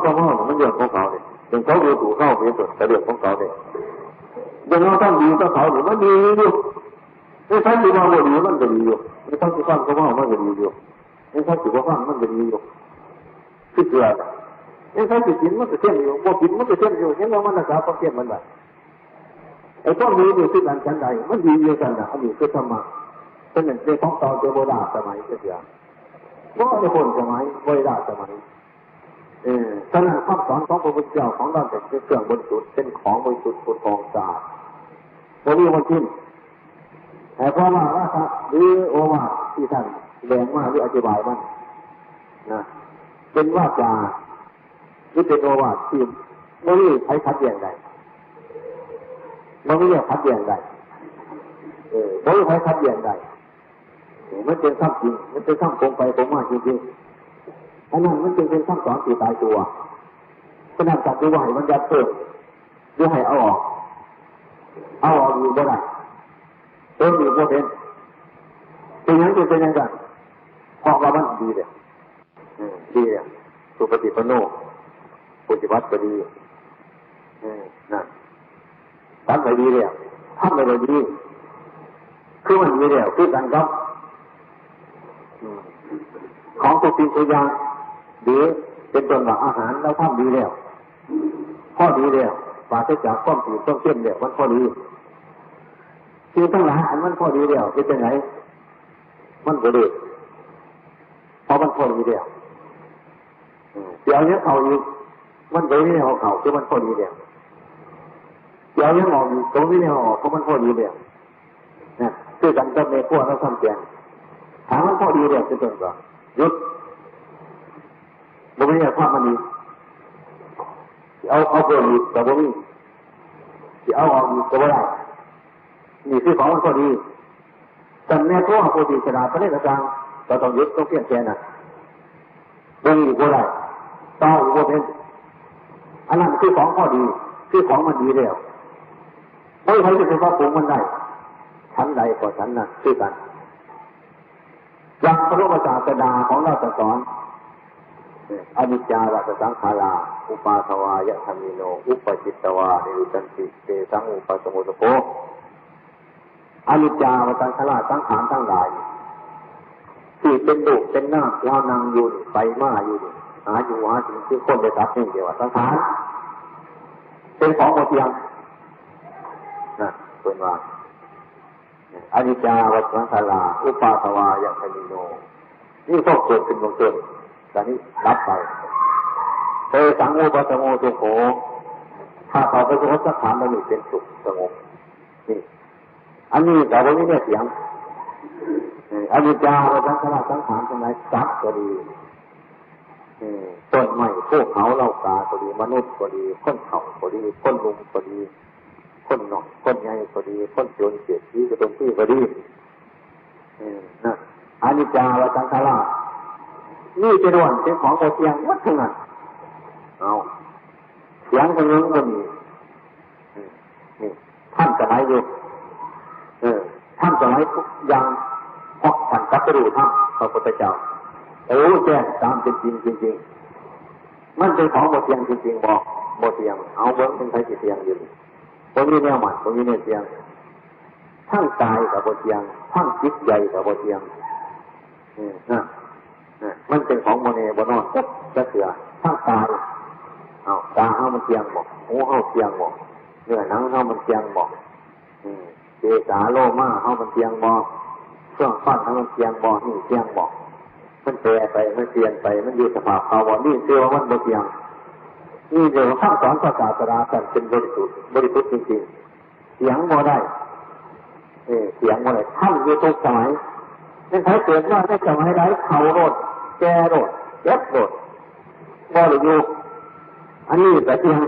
Speaker 1: มันเรื่องของเขาเนี่ยเรื่องเขาดูถูกเข้าไปสุดแต่เรื่องของเขาเนี่ยอย่างเราต้องดีก็เขาหรือมันดีอยู่ไม่ใช่ที่เราบริมันก็ดีอยู่ไม่ใช่ที่ฟังเขาว่ามันก็ดีอยู่ไม่ใช่ที่ว่าฟังมันก็ดีอยู่คือเกิดไอ้ใครจะกินมันก็เที่ยงอยู่บ่กินมันก็เที่ยงอยู่เห็นว่ามันรักษาความเที่ยงมันแบบไอ้พวกนี้อยู่ที่การฉันใดมันดีอยู่กันนะอันนี้คือธรรมะเป็นหนึ่งในของเก่าโบราณสมัยเสียเพราะในคนสมัยโบราณสมัย ฉะนั้นคำสอนของพระพุทธเจ้าของเราเป็นเครื่องบริสุทธิ์เป็นของบริสุทธิ์ผุดผ่องสะอาดโมมีวันสิ้นแต่เพราะว่าครับหรือโอวาทที่ท่านแสดงมาหรืออธิบายมันนะเป็นวาจาหรือเป็นโอวาทที่ไม่มีใครขัดแย้งใดไม่มีขัดแย้งใดไม่มีใครขัดแย้งใดมันเป็นข้ามจริงมันเป็นข้ามตรงไปตรงมาจริงๆอันนั้นมันจึงเป็นข้ามสอนที่ตายตัวขนาดจัดดูว่าให้มันยัดเติมหรือให้เอาออกอยู่บ่ได้ตัวอยู่บ่เป็นเป็นอย่างนี้เป็นอย่างนั้นเพราะว่ามันดีเลยดีเลยสุปฏิปันโนปฏิบัติก็ดีนั่นทำไปดีเลยทำไปดีคือมันดีแล้วคือกันครับของตัวจริงตัวอย่างดีเป็นต้นว่าอาหารเราทำดีแล้วพอดีแล้วปราศจากความผิดต้องเข้มแล้วมันพอดีคือทั้งหลายอันมันพอดีแล้วเป็นยังไงมันก็ดีเพราะมันพอดีแล้วเดี๋ยวนี้เขาอีกมันก็ไม่ได้เอาเขาคือมันพอดีแล้วเดี๋ยวนี้ออกอีกตรงนี้เนี่ยออกเพราะมันพอดีแล้วนะคือกันกับในพวกเราทำแกงถามมันพอดีแล้วเป็นต้นก่อนยุดบ่มีภาพมันนี้เอาเพิ่มอีกแต่บ่มีที่เอาออกอีกก็บ่ได้นี่คือของมันพอดีแต่แม่ตัวโพธิชราประเทศกลางเราต้องยึดต้องเปลี่ยนแปลงน่ะบ่มีบ่ได้ต่ออีกบ่เป็นอันนั้นคือของพอดีคือของมันดีแล้วไม่ใครจะเป็นว่าปรุงมันได้ชั้นใดก็ชั้นนั้นคือกันอย่างพระพุทธศาสนาของเราจะสอนอนิจจาวัฏสังขาราอุปาทวายะธรรมิโนอุปจิตตวานิรุตันติเตสังอุปสมุทโภอนิจจาวัฏสังขาราสังขารทั้งหลายที่เป็นดุเป็นหน้าเรานั่งอยู่ไปมาอยู่หาอยู่หาถึงที่คนได้รับนี่เดียวสังขารเป็นของโมเทียมนะเป็นว่าอนิจจาวัฏสังขาราอุปาทวายะธรรมิโนนี่ต้องเกิดขึ้นบางเกิดแต่นี้รับไปเตสังอุปสมุทโภถ้าเขาไปสู่สังขารมันเป็นสุขสงบนี่อันนี้แต่วันนี้เนี่ยเสียงอนิจจาวัฏสังขาราสังขารทั้งหลายสัตว์ก็ดีต้นไม้พวกเขาเหล่ากาก็ดีมนุษย์ก็ดีคนเฒ่าก็ดีคนลุงก็ดีคนหนุ่มคนใหญ่ก็ดีคนโจรเสียชีก็ตรงที่ก็ดีนะอนิจจาวัฏสังขารานี่เป็นวันเป็นของโมเทียงวัดทั้งนั้นเอาเสียงคนนึงก็มีนี่ท่านจะไหนอยู่ท่านจะไหนทุกอย่างเพราะท่านกัตรู้ท่านพระพุทธเจ้าแจ้งตามเป็นจริงจริงมันเป็นของโมเทียงจริงๆบอกโมเทียงเอาเบิ้งเป็นใครสิเทียงอยู่ตรงนี้แนวหมันตรงนี้เนี่ยเทียงทั้งกายกับโมเทียงทั้งจิตใจกับโมเทียงมันเป็นของโมเนบนอนจะเสือทั้งกายเอาตาเอามันเทียงบอกหูเอาเทียงบอกเนื้อหนังเอามันเทียงบอกเจสาโลมาเอามันเทียงบอกเครื่องปั้นเอามันเทียงบอกนี่เทียงบอกมันแปรไปมันเปลี่ยนไปมันอยู่สภาพภาวะนี่เชื่อว่ามันบ่เที่ยงนี่เดี๋ยวข้ามสอนภาษาศาสนาเป็นบริสุทธิ์จริงๆเสียงบ่ได้เสียงบ่ได้ท่านอยู่ทุกสมัยไม่ใช่เกิดว่าในสมัยใดเขาโรดแก่โรดเจ็บโรดบ่ได้อยู่อันนี้แต่เสียง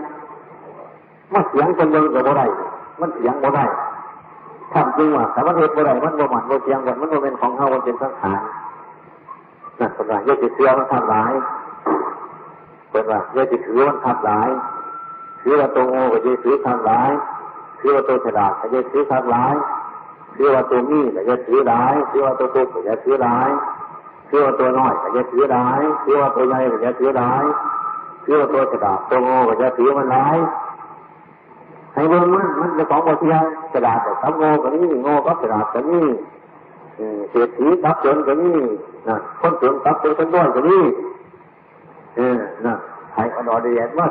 Speaker 1: มันเสียงคนเดินก็บ่ได้มันเสียงบ่ได้ทำจริงว่าแต่ว่าเหตุบ่ได้มันบ่หมันบ่เสียงกันมันบ่เป็นของเฮามันเป็นสังขารนั่นเป็นว่าอย่าติดเชื้อมันทำร้ายเป็นว่าอย่าติดถือมันทำร้ายถือว่าตัวโง่ก็อย่าถือทำร้ายถือว่าตัวฉลาดก็อย่าถือทำร้ายถือว่าตัวมีก็อย่าถือร้ายถือว่าตัวทุกข์ก็อย่าถือร้ายถือว่าตัวน้อยก็อย่าถือร้ายถือว่าตัวใหญ่ก็อย่าถือร้ายถือว่าตัวฉลาดตัวโง่ก็อย่าถือมันร้ายให้เบิ่งมันจะของบทเรียนฉลาดแต่ทำโง่ก็นี่โง่ก็ฉลาดก็นี่เศรษฐีตับจนก็นี่นะคนจนตับจนคนด้อยก็นี่นะให้อดอเดียนว่า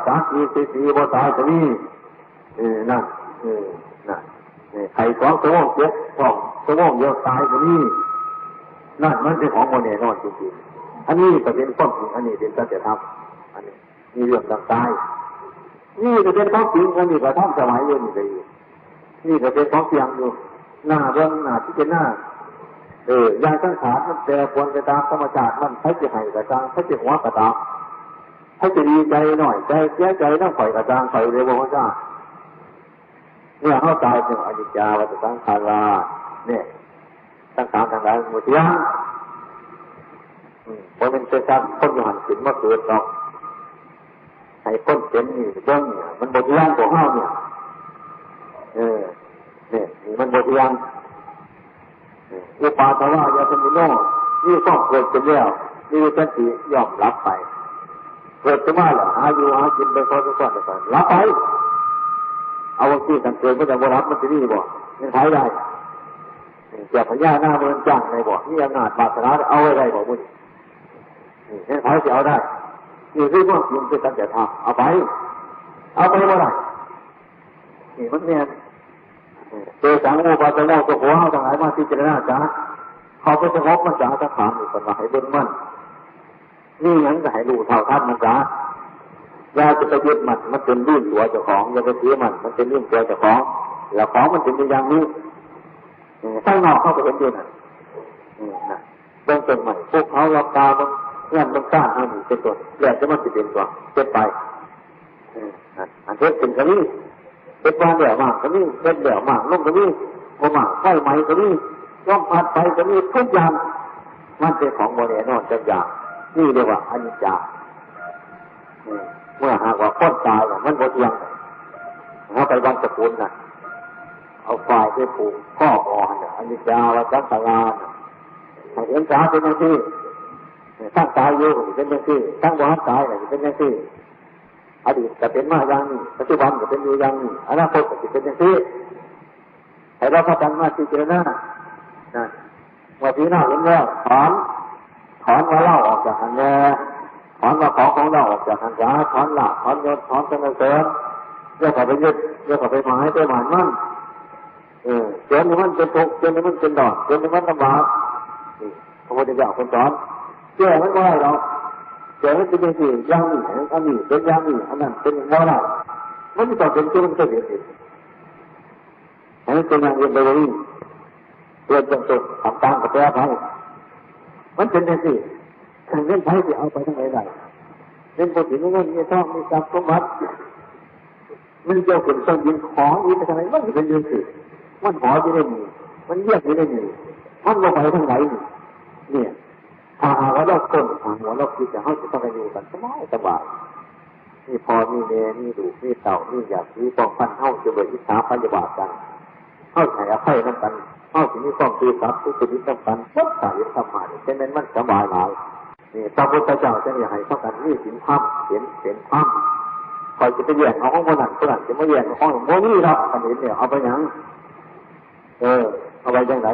Speaker 1: 3-4บ่ตายก็นี่นะนะใคร2 ชั่วโมง7 ชั่วโมงเดียวตายก็นี่นั่นมันเป็นของโมเนนอนจริงๆอันนี้ก็เป็นความจริงอันนี้เป็นสัจธรรมอันนี้ มีเรื่องต่างๆนี่จะเป็นของจริงกันอยู่กับท่านสมัยเย็นเลยนี่จะเป็นของเสียงอยู่หน้าเรื่องหน้าที่เป็นหน้ายาสังขารมันแปรปรวนไปตามธรรมชาติมันใช้จะให้กระจางใช้จะหัวกระตามให้จะดีใจหน่อยใจเสียใจต้องปล่อยกระจางไปเลยบอกว่าจ้าเนี่ยเขาตายถึงอนิจจาวัฏสังขาราเนี่ยสังขารทางใดหมดยังเพราะมันเป็นการพ้นหันขึ้นมาเกิดหรอกให้พ้นเป็นนี่เรื่องเนี่ยมันหมดยังของเขาเนี่ยเนี่ยมันหมดยังอุปาทวะยาสมิโนนี่ก็เกิดขึ้นแล้วนี่เป็นที่ยอมรับไปเกิดขึ้นมาแล้วหาอยู่หากินไปซ้อนๆไปรับไปเอาที่สังเกตว่าจะบรับมันจะนี่บ่ยังขายได้เจ้าพญาหน้าเมืองจ้างในบ่นี่อำนาจบาสนาเอาไว้ได้บ่มึงยังขายจะเอาได้นี่คือความจริงคือสัจธรรมเอาไปเมื่อไหร่นี่มันเนี่ยเจอสังโมปาตโมสุโขเอาทั้งหลายมาที่เจรณาจ้าเขาไปสงบมันจ้าสังขารอยู่คนมาให้เบิ่งมันนี่งั้นก็ให้รู้เท่าทันมันจ้าอย่าจะไปยึดมันเป็นลื่นตัวเจ้าของอย่าไปเสียมันเป็นลื่นตัวเจ้าของแล้วของมันเป็นอย่างนี้ข้างนอกเขาไปเห็นด้วยนะเบื้องต้นใหม่พวกเขารับตามันเงื่อนมันสร้างให้มีเป็นตัวแล้วจะมันจะเป็นตัวเป็นไปอันเท็จเป็นกระนี้เป็นวานเหลี่ยมากกระนี้เป็นเหลี่ยมากลุ่มกระนี้โมหมากไฟไหมกระนี้ย่อมพัดไปกระนี้ทุกอย่างมันเป็นของโมเดลนอนจังอย่างนี่เรียกว่าอนิจจาเมื่อหากว่าพ้นตายมันหมดยังเอาไปวันสกุลน่ะเอาฝ่ายไปผูกข้ออ่อนอนิจจาวัฏสังขารให้เห็นสาเป็นอย่างที่ตั้งตายอยู่เป็นอย่างที่ตั้งวางตายเป็นอย่างที่อดีตจะเป็นมาอย่างนี้ปัจจุบันจะเป็นอยู่อย่างนี้อนาคตจะเป็นอย่างที่ให้เราพัฒนาที่เจริญนะว่าที่หน้าเห็นแล้วถอนมาเล่าออกจากอันแน่ถอนมาของเราออกจากหันษาถอนหลักถอนยศถอนสนเสริญเรื่องไปยึดเรื่องไปหมายไปหมันมั่นเจนมันเป็นทุกข์เจนมันเป็นดอกเจนมันลำบากพระพุทธเจ้าคนสอนแก้มันก็ได้เราแก้มันเป็นอย่างนี้อย่างนี้อันนี้เป็นอย่างนี้อันนั้นเป็นอย่างไรมันไม่ต้องเป็นเจ้ามันก็เป็นเองอันนี้เป็นอย่างอื่นไปเลยเรื่องจงทำตามกับแก้ไปมันเป็นอย่างนี้เงินไทยจะเอาไปทั้งไหนได้เงินปกติเงินมีทองมีทรัพย์สมบัติมันเกี่ยวกับส่วนยินของอีกไปทางไหนมันเป็นอย่างนี้มันหอจะได้มีมันเยี่ยมจะได้มีมันลงไปทั้งไหนเนี่ยถ้าหากว่าเราคนหาหัวเราคิดจะให้จะต้องไปอยู่กันสบายนี่พอมีเนนี่ดูนี่เต่านี่อยากนี่ป้องกันเข้าจะเบิดอิสาพยาบาทกันเข้าใจอภัยนั่นกันเข้าถึงนี่ต้องคือทรัพย์ทุกสิ่งต้องกันวัดสายธรรมะนี่เป็นนั้นมันสบายหลายนี่พระพุทธเจ้าจะให้เข้ากันนี่สินธรรมเห็นธรรมคอยจะไปแย่งเอาของคนนั้นคนนั้นจะไม่แย่งของโมนี่เราอันนี้เนี่ยเอาไปยังเอาไปยังไง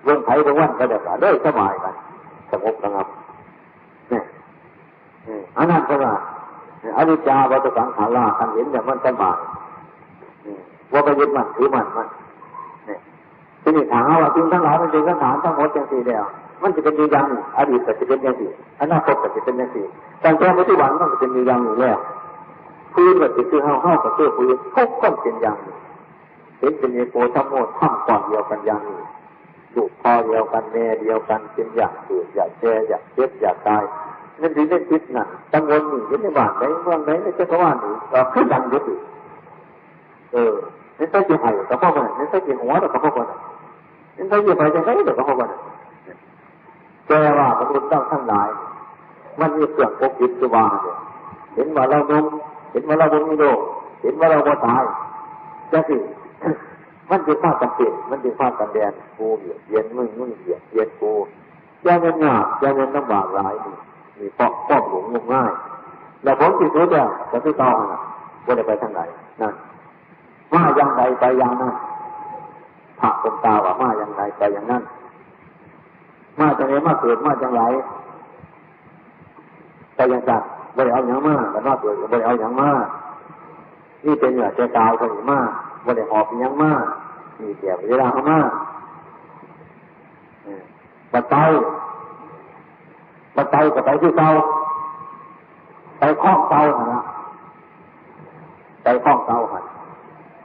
Speaker 1: เรื่องไผ่เรื่องวันก็เดือดได้สบายกันสงบระงับเนี่ยอันนั้นก็ว่าอนิจจาวัฏสังขาราอันเห็นอย่างมันสบายว่าไปยึดมันถือมันเนี่ยทีนี้ถามว่าจริงทั้งหลายมันเป็นสังขารทั้งหมดอย่างสี่แล้วมันจะเป็นอย่างนี้อดีตก็จะเป็นอย่างนี้อนาคตก็จะเป็นอย่างนี้แต่แค่ปัจจุบันมันก็เป็นอย่างนี้แล้วพื้นก็จะคือเฮากับตัวพื้นทุกคนเป็นอย่างนี้เห็นเป็นเอโกทั้งหมดทำก่อนเดียวกันอย่างนี้ลูกพ่อเดียวกันแม่เดียวกันเป็นอย่างเกิดอย่างแก่อย่างเจ็บอย่างตายนั่นถึงได้คิดนั่นกังวลนี่ในบ้านไหนเมืองไหนในจักรวาลนี่ก็คือดังเยอะอยู่นี่ใช่จีไห่กับพ่อคนนั้นนี่ใช่จีหัวกับพ่อคนนั้นนี่ใช่จีไห่จะใช่กับพ่อคนนั้นแกว่ามนุษย์ทั้งหลายมันมีเสื่อมปกปิดตัวบ้าเนี่ยเห็นว่าเราโดนเห็นว่าเราไม่โดนเห็นว่าเราไม่ตายจะสิมันเป็นภาพกันเปลี่ยนมันเป็นภาพกันแดนกูเย็นมึงเย็นกูแย่เงินหยาบแย่เงินลำบากหลายมีป้อมหลงง่ายแล้วผมติดตัวเนี่ยจะที่ต่อว่าจะไปทางไหนนั่นมาอย่างไรไปอย่างนั้นผักเป็นตาว่ามาอย่างไรไปอย่างนั้นมาจากไหนมาเกิดมาจากไหนไปอย่างจัดไม่ได้เอาอย่างมาแต่ว่าเกิดไม่ได้เอาอย่างมานี่เป็นเหนือใจกายคนอื่นมาไม่ได้หอบอย่างมามีเกี่ยวเวลาเขามาปัจจัยกับไปที่เตา ไปคล้องเตานะไปคล้องเตาหัน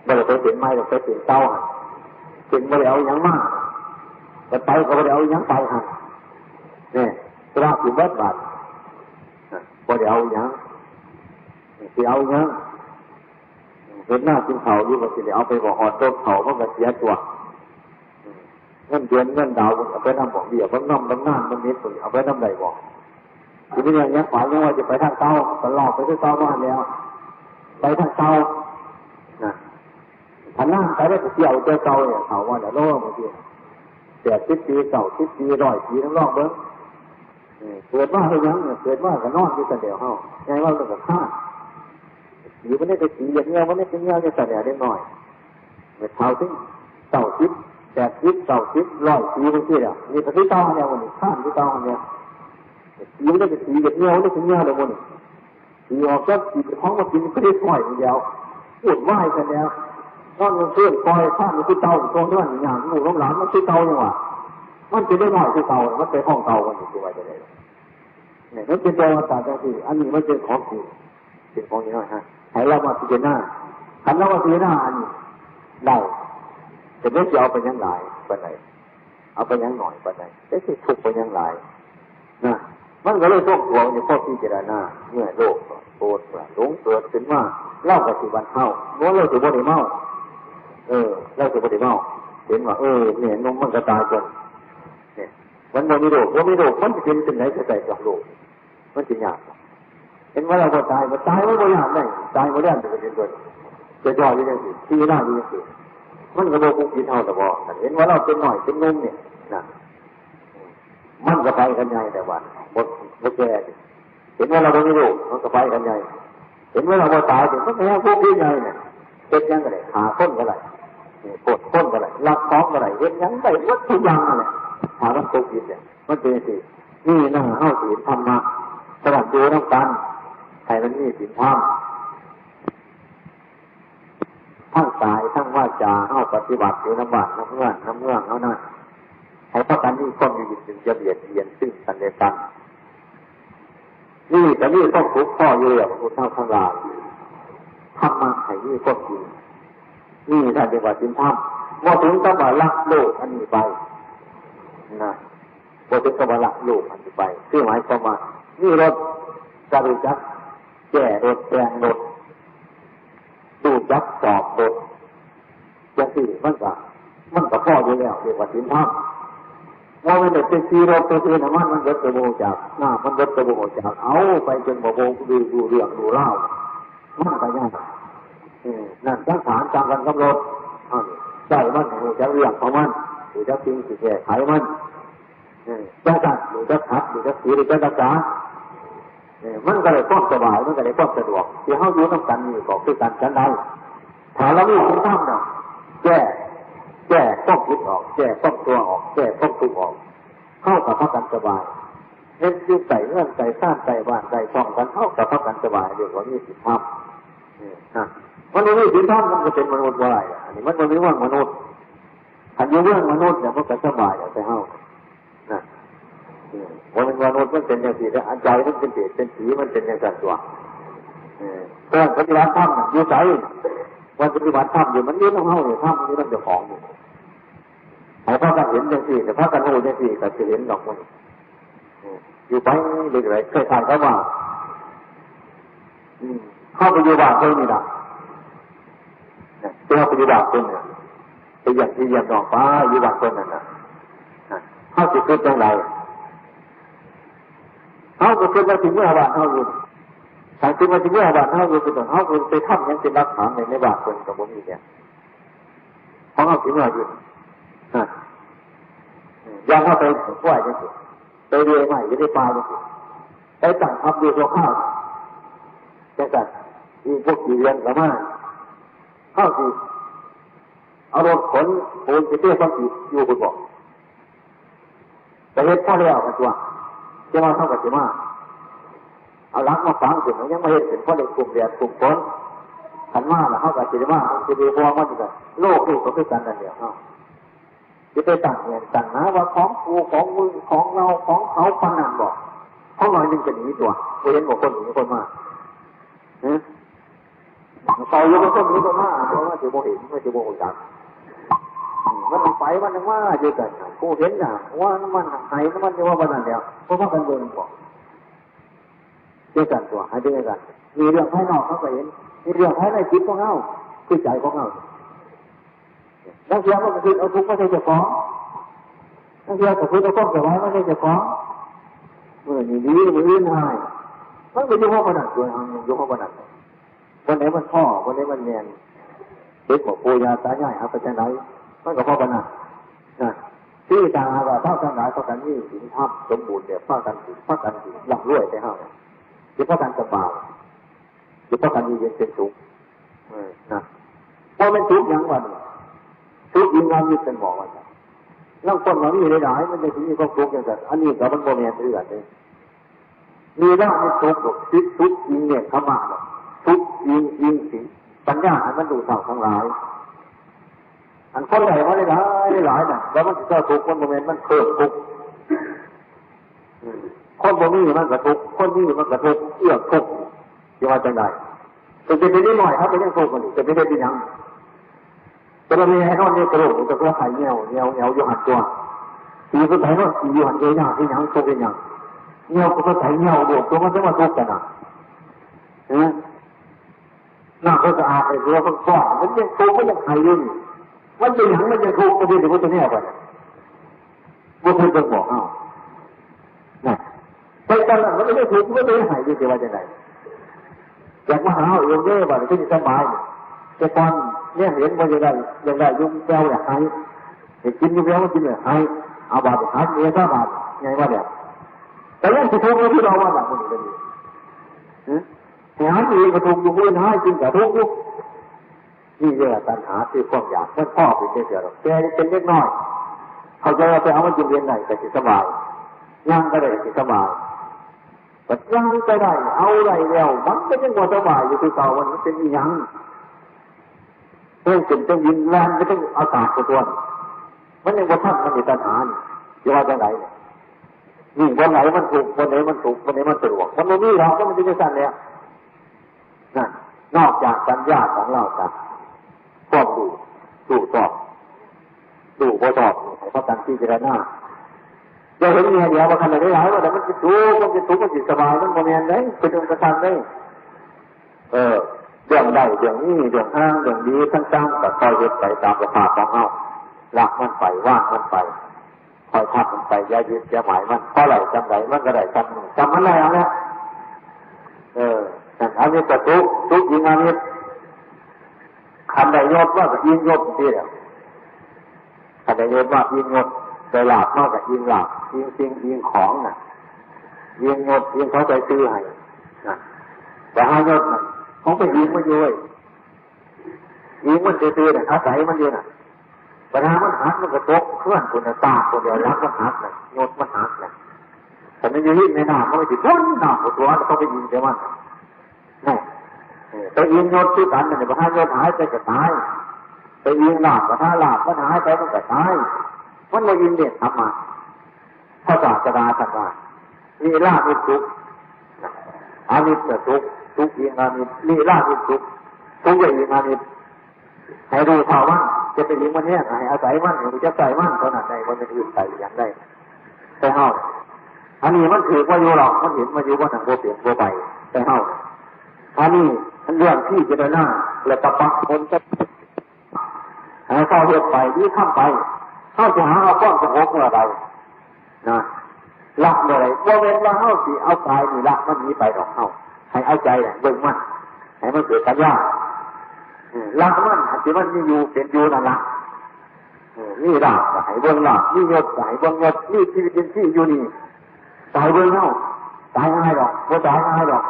Speaker 1: ไม่ได้ไปเปลี่ยนไม้หรือไปเปลี่ยนเตาหันเปลี่ยนไม่ได้เอาอย่างมากแต่ไปก็ไม่ได้เอาอย่างไปหันเนี่ยกราบอยู่วัดบาทไม่ได้เอาอย่างที่เอาอย่างเห็นหน้ากินเขาอยู่ก็จะเอาไปบอกหอดต้นเขามันก็เสียตัวเงินเดือนเงินดาวเอาไปทำบอกเบี้ยมันน้ำน้ำมันนิดตัวเอาไปทำไรบอกทีนี้อย่างนี้ฝ่ายยังว่าจะไปทางเตาตลอดไปที่เตาบ้านแล้วไปทางเตาถ้านั่งไปได้เกี่ยวเจอเตาเนี่ยเขาว่าเดี๋ยวโล่บางทีแต่10 ปี10 ปี100 ปีทั้งรอบเบิ้งเกิดว่าให้ยังเกิดว่าก็นอนอยู่แต่เดียวเฮาไงว่าเรื่องกับข้าสีมันได้แต่สีอย่างเงี้ยมันได้เป็นเงี้ยจะแต่เดียวได้หน่อยเมื่อเท้าถึง80 80 90 100 ปีบางทีอ่ะนี่ก็ที่เตาเนี่ยวันนี้ข้ามที่เตาเนี่ยสีมันได้แต่สีอย่างเงี้ยมันได้เป็นเงี้ยเลยวันนี้สีออกจากสีท้องมากินก็ได้ปล่อยเดียวปวดไหวกันแล้วนอนมันเพื่อนปล่อยข้ามมันที่เตาตรงนั้นอย่างหนูน้องหลานมันที่เตาเนี่ยว่ะมันจะได้หน่อยที่เตามันไปห้องเตาวันนี้ตัวไปเลยเนี่ยมันเป็นตัวต่างกันที่อันนี้มันเป็นของจริงเป็นของนี้หน่อยฮะให้เรามาพิจารณาคันเรามาพิจารณาอันนี้ได้แต่ไม่จะเอาไปยังหลายไปไหนเอาไปยังหน่อยไปไหนแต่ที่ทุกไปยังหลายนะมันก็เลยต้องห่วงในข้อพิจารณาเมื่อโลกโกรธหลงเกิดขึ้นว่าเล่ากับสิบันเท่าโน้นเราถือว่าได้เมาเราถือว่าได้เมาเห็นว่าเนี่ยนมมันก็ตายจนเนี่ยมันมีโรคมันจะเป็นสิ่งไหนจะใส่กับโลกมันจะยากเห็นว่าเราตายมันไม่ยากเลยตายไม่ได้จะเป็นตัวจะย่อยยังไงที่หน้าดียังไงมันก็โลกุกินเท่าแต่พอเห็นว่าเราเป็นหน่อยเป็นนุ่มเนี่ยนะมันก็ไปกันใหญ่แต่ว่าหมดแก่เห็นว่าเราไม่รู้มันก็ไปกันใหญ่เห็นว่าเราตายถึงมันแค่พวกที่ใหญ่เนี่ยเป็นยังไงหาคนก็ได้กดคนก็ได้รักท้องก็ได้เห็นยังไงวัตถุยังอะไรหามันตกยินเนี่ยมันเป็นสินี่น่าเข้าศีลธรรมะสลับดูน้ำกันใครมันนี่ศีลธรรมทั้งกายทั้งวาจาเข้าปฏิบัติอยู่น้ำบาดน้ำเงื่อนเอานั่นให้พระกันนี่คนอยู่จึงจะเบียดเบียนซึ่งกันและกันนี่แต่นี่ต้องทุกข้ออยู่อย่างพุทธทั้งหลายธรรมะให้นี่ก็จริงนี่ท่านเรียกว่าศีลธรรมพอถึงก็ว่าละโลกอันนี้ไปนะพอถึงก็ว่าละโลกอันนี้ไปคือหมายความว่านี่รถกระดูกจักแก่รถแปลงรถดูจักสอบรถอย่างที่มันก็พ่ออยู่แล้วเรียกว่าศีลธรรมว่ามันเป็นซีโร่ตัวเองนะมันเกิดตัวโมจากหน้ามันเกิดตัวโมจากเอาไปจนโมโมดูเรื่องดูเล่ามันก็ยากนั่นทั้งฐานต่างกันกำหนดใจมันดูจะเรื่องของมันดูจะจริงสิแก่ไขมันจะจัดดูจะขัดดูจะสีดูจะรักษามันก็เลยความสบายมันก็เลยความสะดวกที่เขาอยู่ต้องกันนี่ก็คือการกันได้ถ้าเราไม่ถึงท่ามนะแก้ต้องคิดออกแก้ต้องตัวออกแก้ต้องทุกออกเข้ากับพระกันสบายเน้นยืดใส่เงื่อนใส่ซ่านใส่บ้านใส่ช่องกันเข้ากับพระกันสบายเรื่องของนี้สิธรรมมันไม่สิธรรมมันก็เป็นมนุษย์ว่าอะไรอันนี้มันไม่ว่ามนุษย์อันนี้เรื่องมนุษย์เนี่ยมันก็สบายแต่เข้าว่ามันมนุษย์มันเป็นอย่างสีแต่อันใจมันเป็นเปรตเป็นผีมันเป็นอย่างสัตว์ตัวเรื่องปฏิบัติธรรมอยู่ใจวันปฏิบัติธรรมอยู่มันยืนต้องเข้าเนี่ยธรรมนี่มันจะของอยู่ให้พระกันเห็นอย่างสี่แต่พระกันโง่อย่างสี่แต่จะเห็นดอกมันอยู่ไปเรื่อยๆเคยทานก็ว่าเข้าไปอยู่บาปเลยนี่นะเข้าไปอยู่บาปคนเนี่ยไปอย่างที่อย่างดอกฟ้าอยู่บาปคนนั่นนะเข้าจิตคิดอย่างไรเขาก็คิดว่าถึงเมื่อบาปเขาอยู่ทางที่มาถึงเมื่อบาปเขาอยู่คือเขาคือไปทำยังเป็นรักฐานในบาปคนกับผมอีกเนี่ยเพราะเขาถึงเมื่ออยู่ยังเข้าไปไหวยังสิไปเรียนใหม่ยังได้ปลายังสิไปสั่งทำดูตัวข้าวจังสันมีพวกกี่เรียนกับมาเข้าสิเอารถขนปูนไปเตี้ยความผิดอยู่คุณบอกแต่เห็นพ่อแล้วกันตัวจะมาเท่ากับจะมาเอาลักมาฟังถึงยังไม่เห็นเป็นพ่อเด็กกลุ่มเรียนกลุ่มคนขันมาแล้วเข้ากับจะมาจะดีพอมันจะโลกนี่ก็คือกันนั่นเดียวจะไปต่างเงินต่างนะว่าของกูของมึงของเราของเขาพนันบอก เพราะหน่อยนึงจะหนีตัวกูเห็นบอกคนหนีคนมาใส่ยังคนหนีคนมาเพราะว่าจะโมเห็นไม่จะโมโหจักมันไปมันนึงว่าเจอกันกูเห็นน่ะว่าน้ำมันหายน้ำมันจะว่าวันนั้นเดียวเพราะว่ากันเดินบอกเจอกันตัวหายเจอกันมีเรื่องภายนอกเขาก็เห็นมีเรื่องภายในจิตของเขาคือใจของเขานักเรียนก็คือเอาทุกข์ไม่ใช่เจ้าของนักเรียนก็คือเอาข้อเสียไว้ไม่ใช่เจ้าของเมื่อนี้ดีมืออื่นหายมันเป็นยุคขนาดตัวยุคขนาดวันไหนมันพ่อวันไหนมันแมนเด็กบอกปู่ย่าตายายเอาไปจากไหนมันก็พ่อกันนะที่ตาว่าเท่ากันหลายเท่ากันนี่สินทรัพย์สมบูรณ์เนี่ยเท่ากันสิเท่ากันสิหลักรวยไปห้าเนี่ยจะเท่ากันสบายจะเท่ากันเย็นเป็นสุขนะพอมันทุกข์ยังวันทุกข์ยิ่งงานยิ่งเป็นหมอวันนั่งคนมันมีหลายมันจะมีความทุกข์อย่างนั้นอันนี้กับมันโมเมนต์อื่นเลยมีร่างในทุกข์ทุกข์ยิ่งเนี่ยขมาทุกข์ยิ่งสิปัญญาอันมันดูเท่าทั้งหลายอันคนใหญ่มาได้หลายน่ะแล้วมันจะทุกข์คนโมเมนต์มันเพิ่มทุกข์คนโมมีมันกระทุกข์คนนี้มันกระทุกข์เอื้อทุกข์จะว่าจังไงจะเป็นนิดหน่อยครับเป็นเรื่องทุกข์กันจะไม่ได้เป็นยังแต่เรามีให้นอนเนี่ยกระโดดจะก็หายเงี้ยวอยู่หันตัวตีก็ใส่เนาะตีอยู่หันเงี้ยวที่ยังทุกข์เป็นยังเงี้ยวก็ใส่เงี้ยวโดดตัวมันจะมาทุกข์กันอ่ะหน้าก็สะอาดไอ้ตัวมันก้อนมันยังทุกข์มันยังหายอยู่มันจะยังมันจะทุกข์ก็เป็นแต่ว่าตัวนี้ไปว่าเพื่อนจะบอกเอาเนี่ยไปกันแล้วมันไม่ได้ทุกข์มันไม่ได้หายอยู่แต่ว่าจะไหนอยากมาหาเองได้บ่ที่สบายแต่ตอนเนี่ยเห็นว่าอย่างไรยุ่งแก้วอยากให้เห็นกินยุ่งแก้วกินอยากให้เอาบาดหายเงี้ยซะบาดไงว่าเนี่ยแต่ยังทุกข์ที่เราว่าแบบนี้ก็ดีหาอีกก็ทุกข์อยู่เพื่อนให้จริงแต่ทุกข์อยู่นี่เรื่องปัญหาคือความอยากมันพ่อเป็นเสียหรอกแกเป็นเล็กน้อยเขาจะไปเอามากินเรียนไหนแต่จิตสบายย่างก็ได้จิตสบายแต่ย่างก็ได้เอาอะไรแล้วมันก็ยังว่าสบายอยู่คือเก่ามันเป็นยังต้องยินแรงก็ต้องอากาศตัวมันยังว่าท่านมันมีปัญหาจะว่าจะไหนนี่วันไหนมันถูกวันไหนมันถูกวันไหนมันสะดวกวันนี้เราก็มันจะสั่นเนี่ยนั่นนอกจากปัญญาของเราจะก็ดูสอบดูพอสอบเพราะการที่จะหน้าเราเห็นเนี่ยเดี๋ยวมาขนาดนี้หลายว่าแต่มันจะถูกมันจะสบายมันโมเมนต์ได้เป็นองค์ประธานได้เรื่องใดเรื่องนี้เรื่องห้างเรื่องดีต่างๆแต่คอยยึดไปตามประภาพของเราละมันไปว่างมันไปคอยทับมันไปอย่ายึดอย่าหมายมันเพราะอะไรจำไหนมันก็ได้จำมันได้เอาเนี่ยอันนี้จะทุกยิงอันนี้คันใดยศว่ากับยิงยศที่เดียวคันใดยศว่ายิงยศโดยหลักมากกับยิงหลักยิงสิ่งยิงของน่ะยิงยศยิงเขาใจซื้อให้นะแต่ห้ายศน่ะเขาไปยิงมันอยู่ยิงมันซื้อเนี่ยอาศัยมันอยู่น่ะปัญหามันหักมันกระทบเคลื่อนคนละตาคนเดียวรักมันหักน่ะยศมันหักน่ะแต่ไม่ยืนในหน้าเขาไม่ติดต้นหน้าตัวเขาไปยิงเดี๋ยวมันนี่ไปยิงยศที่กันเนี่ยปัญหายศหายไปก็ตายไปยิงหลาบปัญหาหลาบมันหายไปมันก็ตายมันมายิงเด็ดทำมาพระศาสดาสัตว์ว่าลีลามีทุกข์อามิตรทุกข์ทุกข์ยิงอามิตรลีลามีทุกข์ทุกข์ยิงอามิตรให้ดูเท่ามันจะไปยิงมันเนี่ยให้อาศัยมันให้จะใส่มันขนาดไหนมันจะอื่นใส่อย่างไรใส่เฮาอันนี้มันถือว่าอยู่หรอกมันเห็นมาอยู่ว่าหนังโบเปลี่ยนโบไปใส่เฮาอันนี้เรื่องที่จะได้หน้าและตะปักคนจะให้เข้าเหตุไปที่ข้ามไปเข้าจะหาเอาก้อนจะพกอะไรนะละอะไรว่าเว้นว่าเข้าสิเอากายนี่ละมันนี้ไปดอกเข้าให้เอาใจเนี่ยเบิ่งมันให้มันเกิดปัญญาละมันที่มันมีอยู่เป็นอยู่นั่นละนี่ละให้เบิ่งละนี่ยศให้เบิ่งยศนี่ชีวิตเป็นที่อยู่นี่ตายเบิ่งเข้าตายง่ายดอกว่าตายง่ายดอก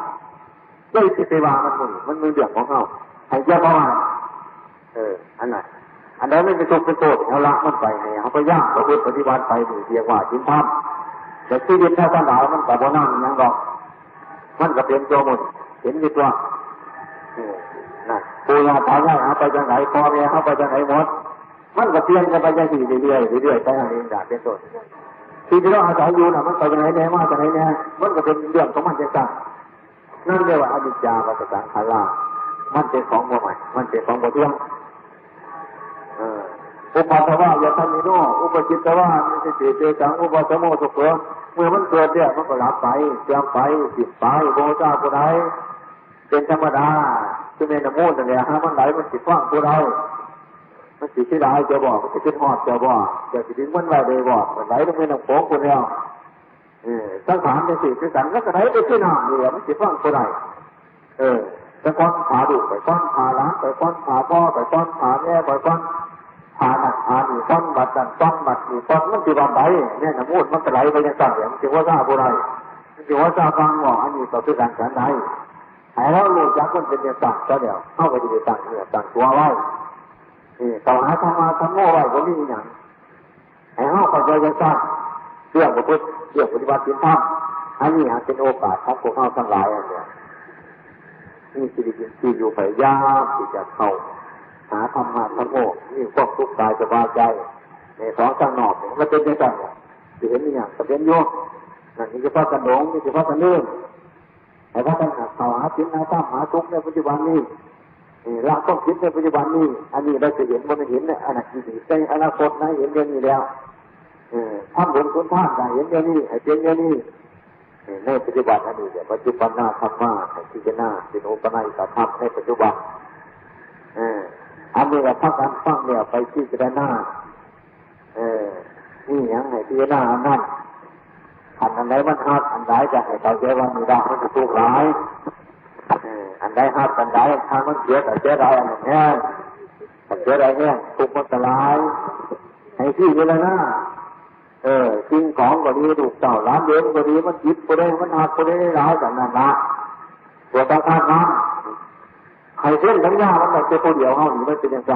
Speaker 1: ได้สิไปวางมันมือเดือดของเข้าให้เจ้าพ่ออันไหนอันนั้นไม่เป็นทุกข์เป็นโทษเอาละมันไปให้เขาไปย่างเขาไปปฏิบัติไปหรือเรียกว่าจิตธรรมแต่ชีวิตถ้าท่านหลายมันกับโบนั่งยังหรอกมันก็เป็นตัวหมดเห็นดีตัวนะปู่ย่าตายายเขาไปจังไหนพ่อแม่เขาไปจังไหนหมดมันก็เปลี่ยนกันไปจังสี่เรื่อยๆไปทางนี้ด่าเป็นต้น ที่เราอาศัยอยู่น่ะมันไปไหนแน่มาจากไหนแน่มันก็เป็นเรื่องของมันจังนั่นเรียกว่าอนิจจาวัฏสังขารามันเป็นของบ่ใหม่มันเป็นของบ่เที่ยงอุปาทวะยะธรรมิโนอุปจิตตวะมิสิเตจังอุปสมโมสุขเมื่อมันเกิดเนี่ยมันก็รับไปเสื่อมไปสิบไปโบชาผู้ใดเป็นธรรมดาคือเมนโมนั่นแหละฮะมันไหลมันสิฟังผู้ใดมันสิที่ใดจะบอกมันสิเป็นหอดจะบอกจะสิถึงมันไหลเลยบอกมันไหลลงไปในน้ำโขงคนเดียวสังขารเป็นสิ่งที่สันแล้วก็ไหลไปที่น้ำนี่แหละมันสิฟังผู้ใดไปก้อนขาดุไปก้อนขาล้างไปก้อนขาพ่อไปก้อนขาแม่ไปก้อนขาหนักขาหนีก้อนบัดดันก้อนบัดหนีก้อนมันสิวันไหลเนี่ยน้ำมูดมันก็ไหลไปยังสั่งอย่างมันสิว่าซาผู้ใดมันสิว่าซาฟังบอกอันนี้ต่อคือการฉันใดหายแล้วรู้จักมันเป็นอย่างสั่งก็เดี๋ยวเข้าไปที่สั่งเนี่ยสั่งตัวไว้ต่อหาธรรมะธรรมโมไว้ก็มีอย่างหายเข้าไปยังสั่งเรื่องปฏิบัติเรื่องปฏิบัติธรรมอันนี้เป็นโอกาสของพวกเราทั้งหลายอันเนี้ยนี่สิริกินที่อยู่พยายามที่จะเข้าหาธรรมะธรรมโมนี่พวกทุกข์กายสบายใจในสองข้างนอกมันเป็นยังไงจะเห็นอย่างจะเป็นโยกนั่นนี่คือพระกันหลงนี่คือพระกันเลื่อนแต่พระกันเข้าหาจิตหาธรรมหาทุกข์ในปัจจุบันนี้เราต้องคิดในปัจจุบันนี้อันนี้เราจะเห็นว่ามันเห็นในอนาคตในอนาคตนะเห็นเรื่องนี้แล้วทำบุญคุณทานได้เห็นเรื่องนี้เห็นเรื่องนี้ในปัจจุบันอันนี้เนี่ยปัจจุบันหน้าธรรมะที่จะหน้าเป็นโอปนัยกับธรรมในปัจจุบันอันนี้เราพักกันฟังเนี่ยไปที่จะหน้านี่ยังไงที่จะหน้าอันนั้นอันใดมันหักอันใดจะให้เขาเจ้าว่ามีได้มันจะถูกร้ายอันใดหักอันใดทางมันเสียแต่เจ้าใดอันนี้เจ้าใดเนี่ยถูกมันตรายให้ที่เวลาหน้าสิ่งของก็ดีถูกเจ้าร้านเดินก็ดีมันจิตก็ได้มันหักก็ได้ร้ายแบบนั้นละตัวตาตาน้ำใครเส้นทั้งย่ามันเป็นคนเดียวเขาหนีมันเป็นยังไง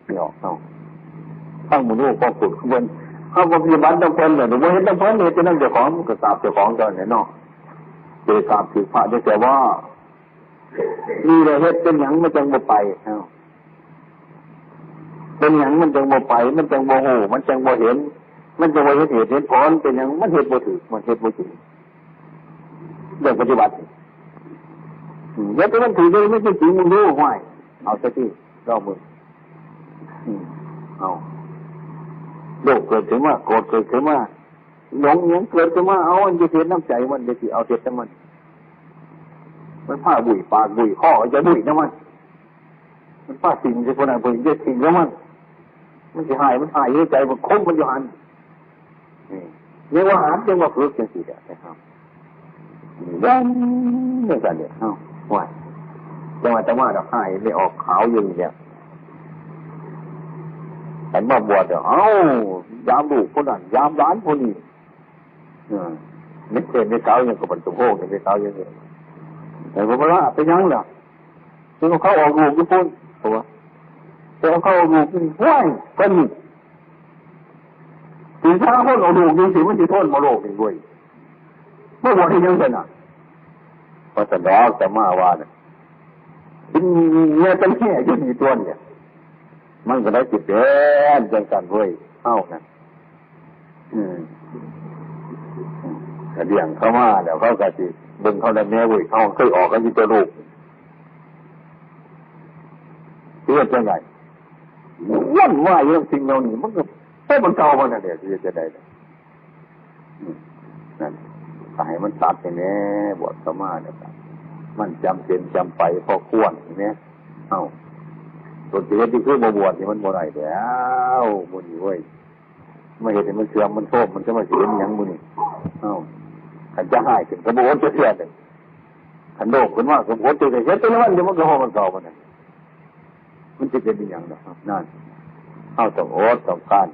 Speaker 1: ไม่ออกเอาตั้งมือลูกก็ขุดข้างบนเขาบอกมีบ้านต้องเป็นเนี่ยหนูไม่เห็นต้องเป็นเนี่ยจะนั่งเจ้าของก็สาบเจ้าของเจ้าเนี่ยเนาะเจ้าสาบถือพระได้แต่ว่านี่เลยเฮ็ดเป็นหยังมันจังบ่ไปเป็นหยังมันจังบ่ไปมันจังบ่หูมันจังบ่เห็นมันจังบ่เห็นเหตุเห็นผลเป็นหยังมันเหตุบ่ถือมันเหตุบ่จริงเรื่องปฏิบัติแล้วแต่มันถือเลยไม่จริงมึงรู้ห้อยเอาซะที่รอบมือเอาโลภเกิดขึ้นมาโกรธเกิดขึ้นมาหลงยังเกิดขึ้นมาเอาอันจะเสียน้ำใจมันจะสิเอาเสียแต่มันผ้าบุ๋ยปากบุ๋ยข้อจะบุ๋ยนะมันผ้าสิ่งจะคนไหนบุ๋ยจะสิ่งแล้วมันจะหายมันหายใจมันคมมันอยู่หันนี่ว่าหารยังว่าฝึกจังสิเด้อนะครับยังเนี่ยกันเนี่ยเอาว่าแต่ว่าดอกหายไม่ออกขาวอยู่เนี่ยแต่มาบวชเดี๋ยวยามลูกคนนั้นยามร้านคนนี้ไม่เคยไม่เก่าอย่างกับบรรทุกโง่ไม่เก่าอย่างเงี้ยแต่พอมาละไปยังล่ะจนเขาออกลูกทุกคนตัวแต่เขาออกลูกนี่ว้ายเป็นถึงถ้าคนออกลูกยังสิมันจะทนมาโลกอีกด้วยเมื่อวันที่ยังเป็นพอจะร้องจะมาว่าเนี่ยเป็นแค่ยืนอยู่ตัวเนี่ยมันก็ได้จิตเด่นจังกันเว้ยเข้านะแต่เดี่ยงเข้ามาแล้วเขาก็จิดึงเขาได้แม่เว้ยเขาเคยออกกันที่ตัวลูกเชื่อจังไงวันว่าเรื่องสิ่งเหล่านี้มันก็ให้มันเก่ามันน่ะเดี๋ยวจะได้นั่นตายมันตัดไปแน่บวชเข้ามาเนี่ยมันจำเป็นจำไปพอควรเนี่ยตัวเสียที่คือบวชนี่มันบ่ได้แล้วบุญนี่เว้ยไม่เห็นมันเสื่อมมันโทษมันจะมาเสียอย่างบุญนี่ขันจะหายขึ้นกระโดดจะเสียเลยขันโดดขึ้นว่ากระโดดจะเสียตัวนั้นเดี๋ยวมันก็ห้องมันเก่ามันจะเป็นอย่างนั้นนั่นเข้าต้องอดต้องการ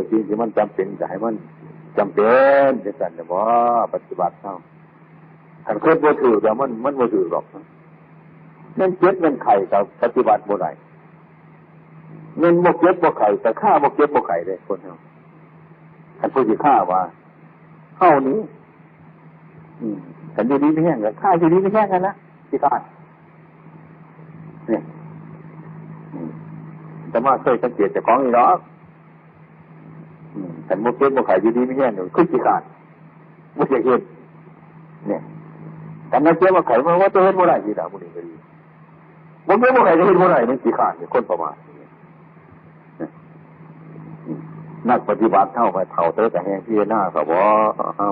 Speaker 1: จริงที่มันจำเป็นจะให้มันจำเป็นจะกันแต่ว่าปฏิบัติขันเคยบ่ถือแต่มันบ่ถือหรอกนั่นเจ็บนั่นไข่กับปฏิบัติบ่ได้เงินบกเก็บบกไข่แต่ฆ่าบกเก็บบกไข่เลยคนเดียวท่านพูดที่ฆ่าว่าเข้านี้ฉันอยู่ดีไม่แห้งกันฆ่าอยู่ดีไม่แห้งกันนะที่ฆ่าเนี่ยแต่มาเคยสังเกตจากของนี่หรอก แต่โมเก็บโมไข่อยู่ดีไม่แย่หนูขึ้นกี่ขาดโมเก็บเนี่ยแต่มาเก็บโมไข่มาว่าจะเห็นโมได้ยี่ดาโมนี่ก็ดีโมเก็บโมไข่จะเห็นโมได้นี่กี่ขาดเนี่ยคนประมาณนักปฏิบัติเท่าไปเท่าเต๋อแต่แหงที่หน้าเขาบอกเอ้า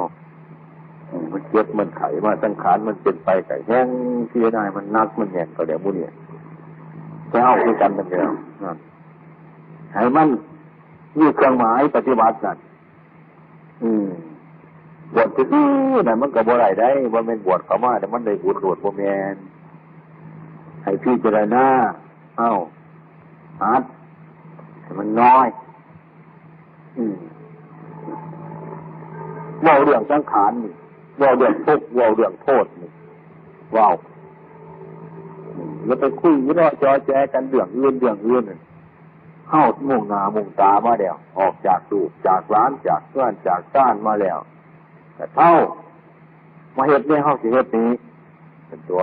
Speaker 1: มันเก็บมันไข่มาสังขารมันเป็นไปไก่แห้งที่หน้ามันนักมันแหงก็เดี๋ยวมูเนี่ยจะเอาด้วยกันกันเดียวให้มันมีเครื่องหมายปฏิบัตินั่นบวชที่นี่นั่นมันก็บ่ได้ได้ว่าเป็นบวชเขามาแต่มันได้บุญโดดบ่แมนให้พี่เจริญหน้าเอ้าฮัดมันน้อยว่าเรื่องสังขารนี่ว่าเรื่องทุกข์ว่าเรื่องโทษนี่ว้าวแล้วไปคุยวิโรจน์จอแจกันเรื่องอื่นเข้ามุ่งหน้ามุ่งตามาแล้วออกจากลูกจากร้านจากเพื่อนจากก้านมาแล้วแต่เท่ามาเฮ็ดเนี่ยเข้าสิเฮ็ดนี้เป็นตัว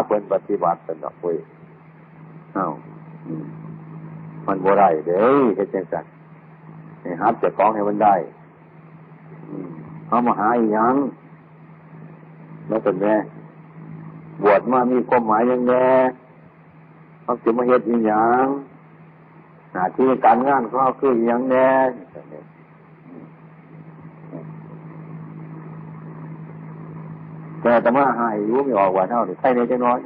Speaker 1: เป็นปฏิบัติเป็นดอกเว้ยเอ้ามันบ่ได้เด้เฮ็ดจังซั่นให้หัดจะกองให้มันได้เขามาหาอีหยังแล้วเป็นไงบวชมามีความหมายยังไงเขาจะมาเฮ็ดอีหยังหน้าที่การงานเขาคืออีหยังแน่แต่มาหายรู้ไม่ออกว่าเท่านี้ใครในจะน้อย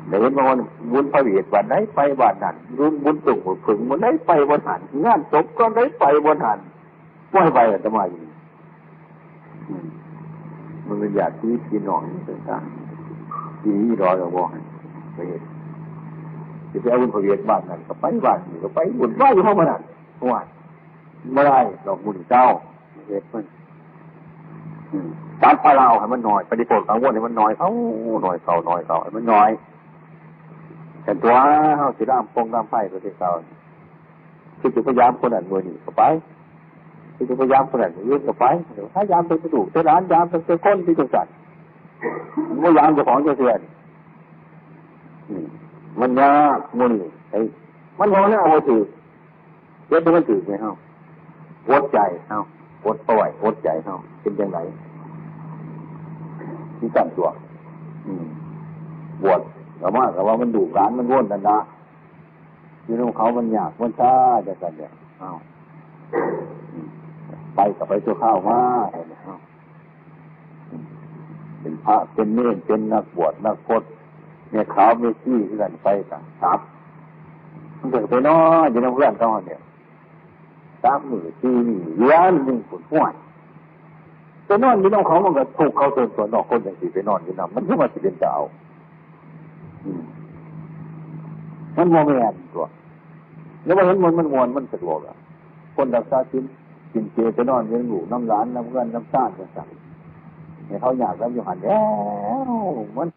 Speaker 1: เดี๋ยวมันบุญพระเวทวันไหนไปวันนั้นบุญตุ่งบุญผึ่งวันไหนไปวันหันงานศพก็ไหนไปวันหันปล่อยไปแต่มาอยู่มันเป็นญาติพี่น้องต่างๆที่นี่รอเราบอกไปเห็นจะไปเอาบุญพระเวทบ้านนั้นก็ไปบ้านนี้ก็ไปบุญว่าอยู่ห้องมันนั่นว่าไม่ได้ดอกบุญเจ้าเห็นมันตัดปลาเราให้มันน้อยปฏิโภคกังวลให้มันน้อยเขาน้อยเขาให้มันน้อยแต่ตัวเขาสิรามพงรามไผ่ก็ที่เขาคือจะพยายามคนนั้นมือหนีก็ไปคือจะพยายามคนนั้นยืนก็ไปถ้ายามเป็นกระดูกเป็นร้านยามเป็นก้นที่จังสันเมื่อยามจะของจะเสียนมันยากมือหนีไอ้มันร้อนแล้วเอาถือเยอะมันถือไหมเขาวดใจเขาวดปล่อยวดใจเขาเป็นยังไงที่ตั้งตัวบวชแต่ว่ามันดุร้านมันร่นนะที่น้องเขามันอยากมันช้าจะกันเนี่ยไปกับไปตัวข้าวมาเป็นพระเป็นเนรเป็นนักบวชนักพจน์เนี่ยขาวเมขี้ที่กันไปกันครับมันเกิดไปน้อยอยู่ในเพื่อนเขาเนี่ย3 มื้อ4 มื้อเดือนหนึ่งผลห้วยไปนอนอยู่น้องเขามันก็ถูกเขาส่วนนอกคนอย่างที่ไปนอนอยู่น้ำมันก็มาสิเป็นเจ้ามันโมเมนตัวแล้วว่าเห็นมันมวนมันสะดวกอ่ะคนรักษาศีลกินเจไปนอนเลี้ยงลูกน้ำร้านน้ำเงินน้ำซ่านต่างๆเนี่ยเขาอยากแล้วอยู่หันแล้วมัน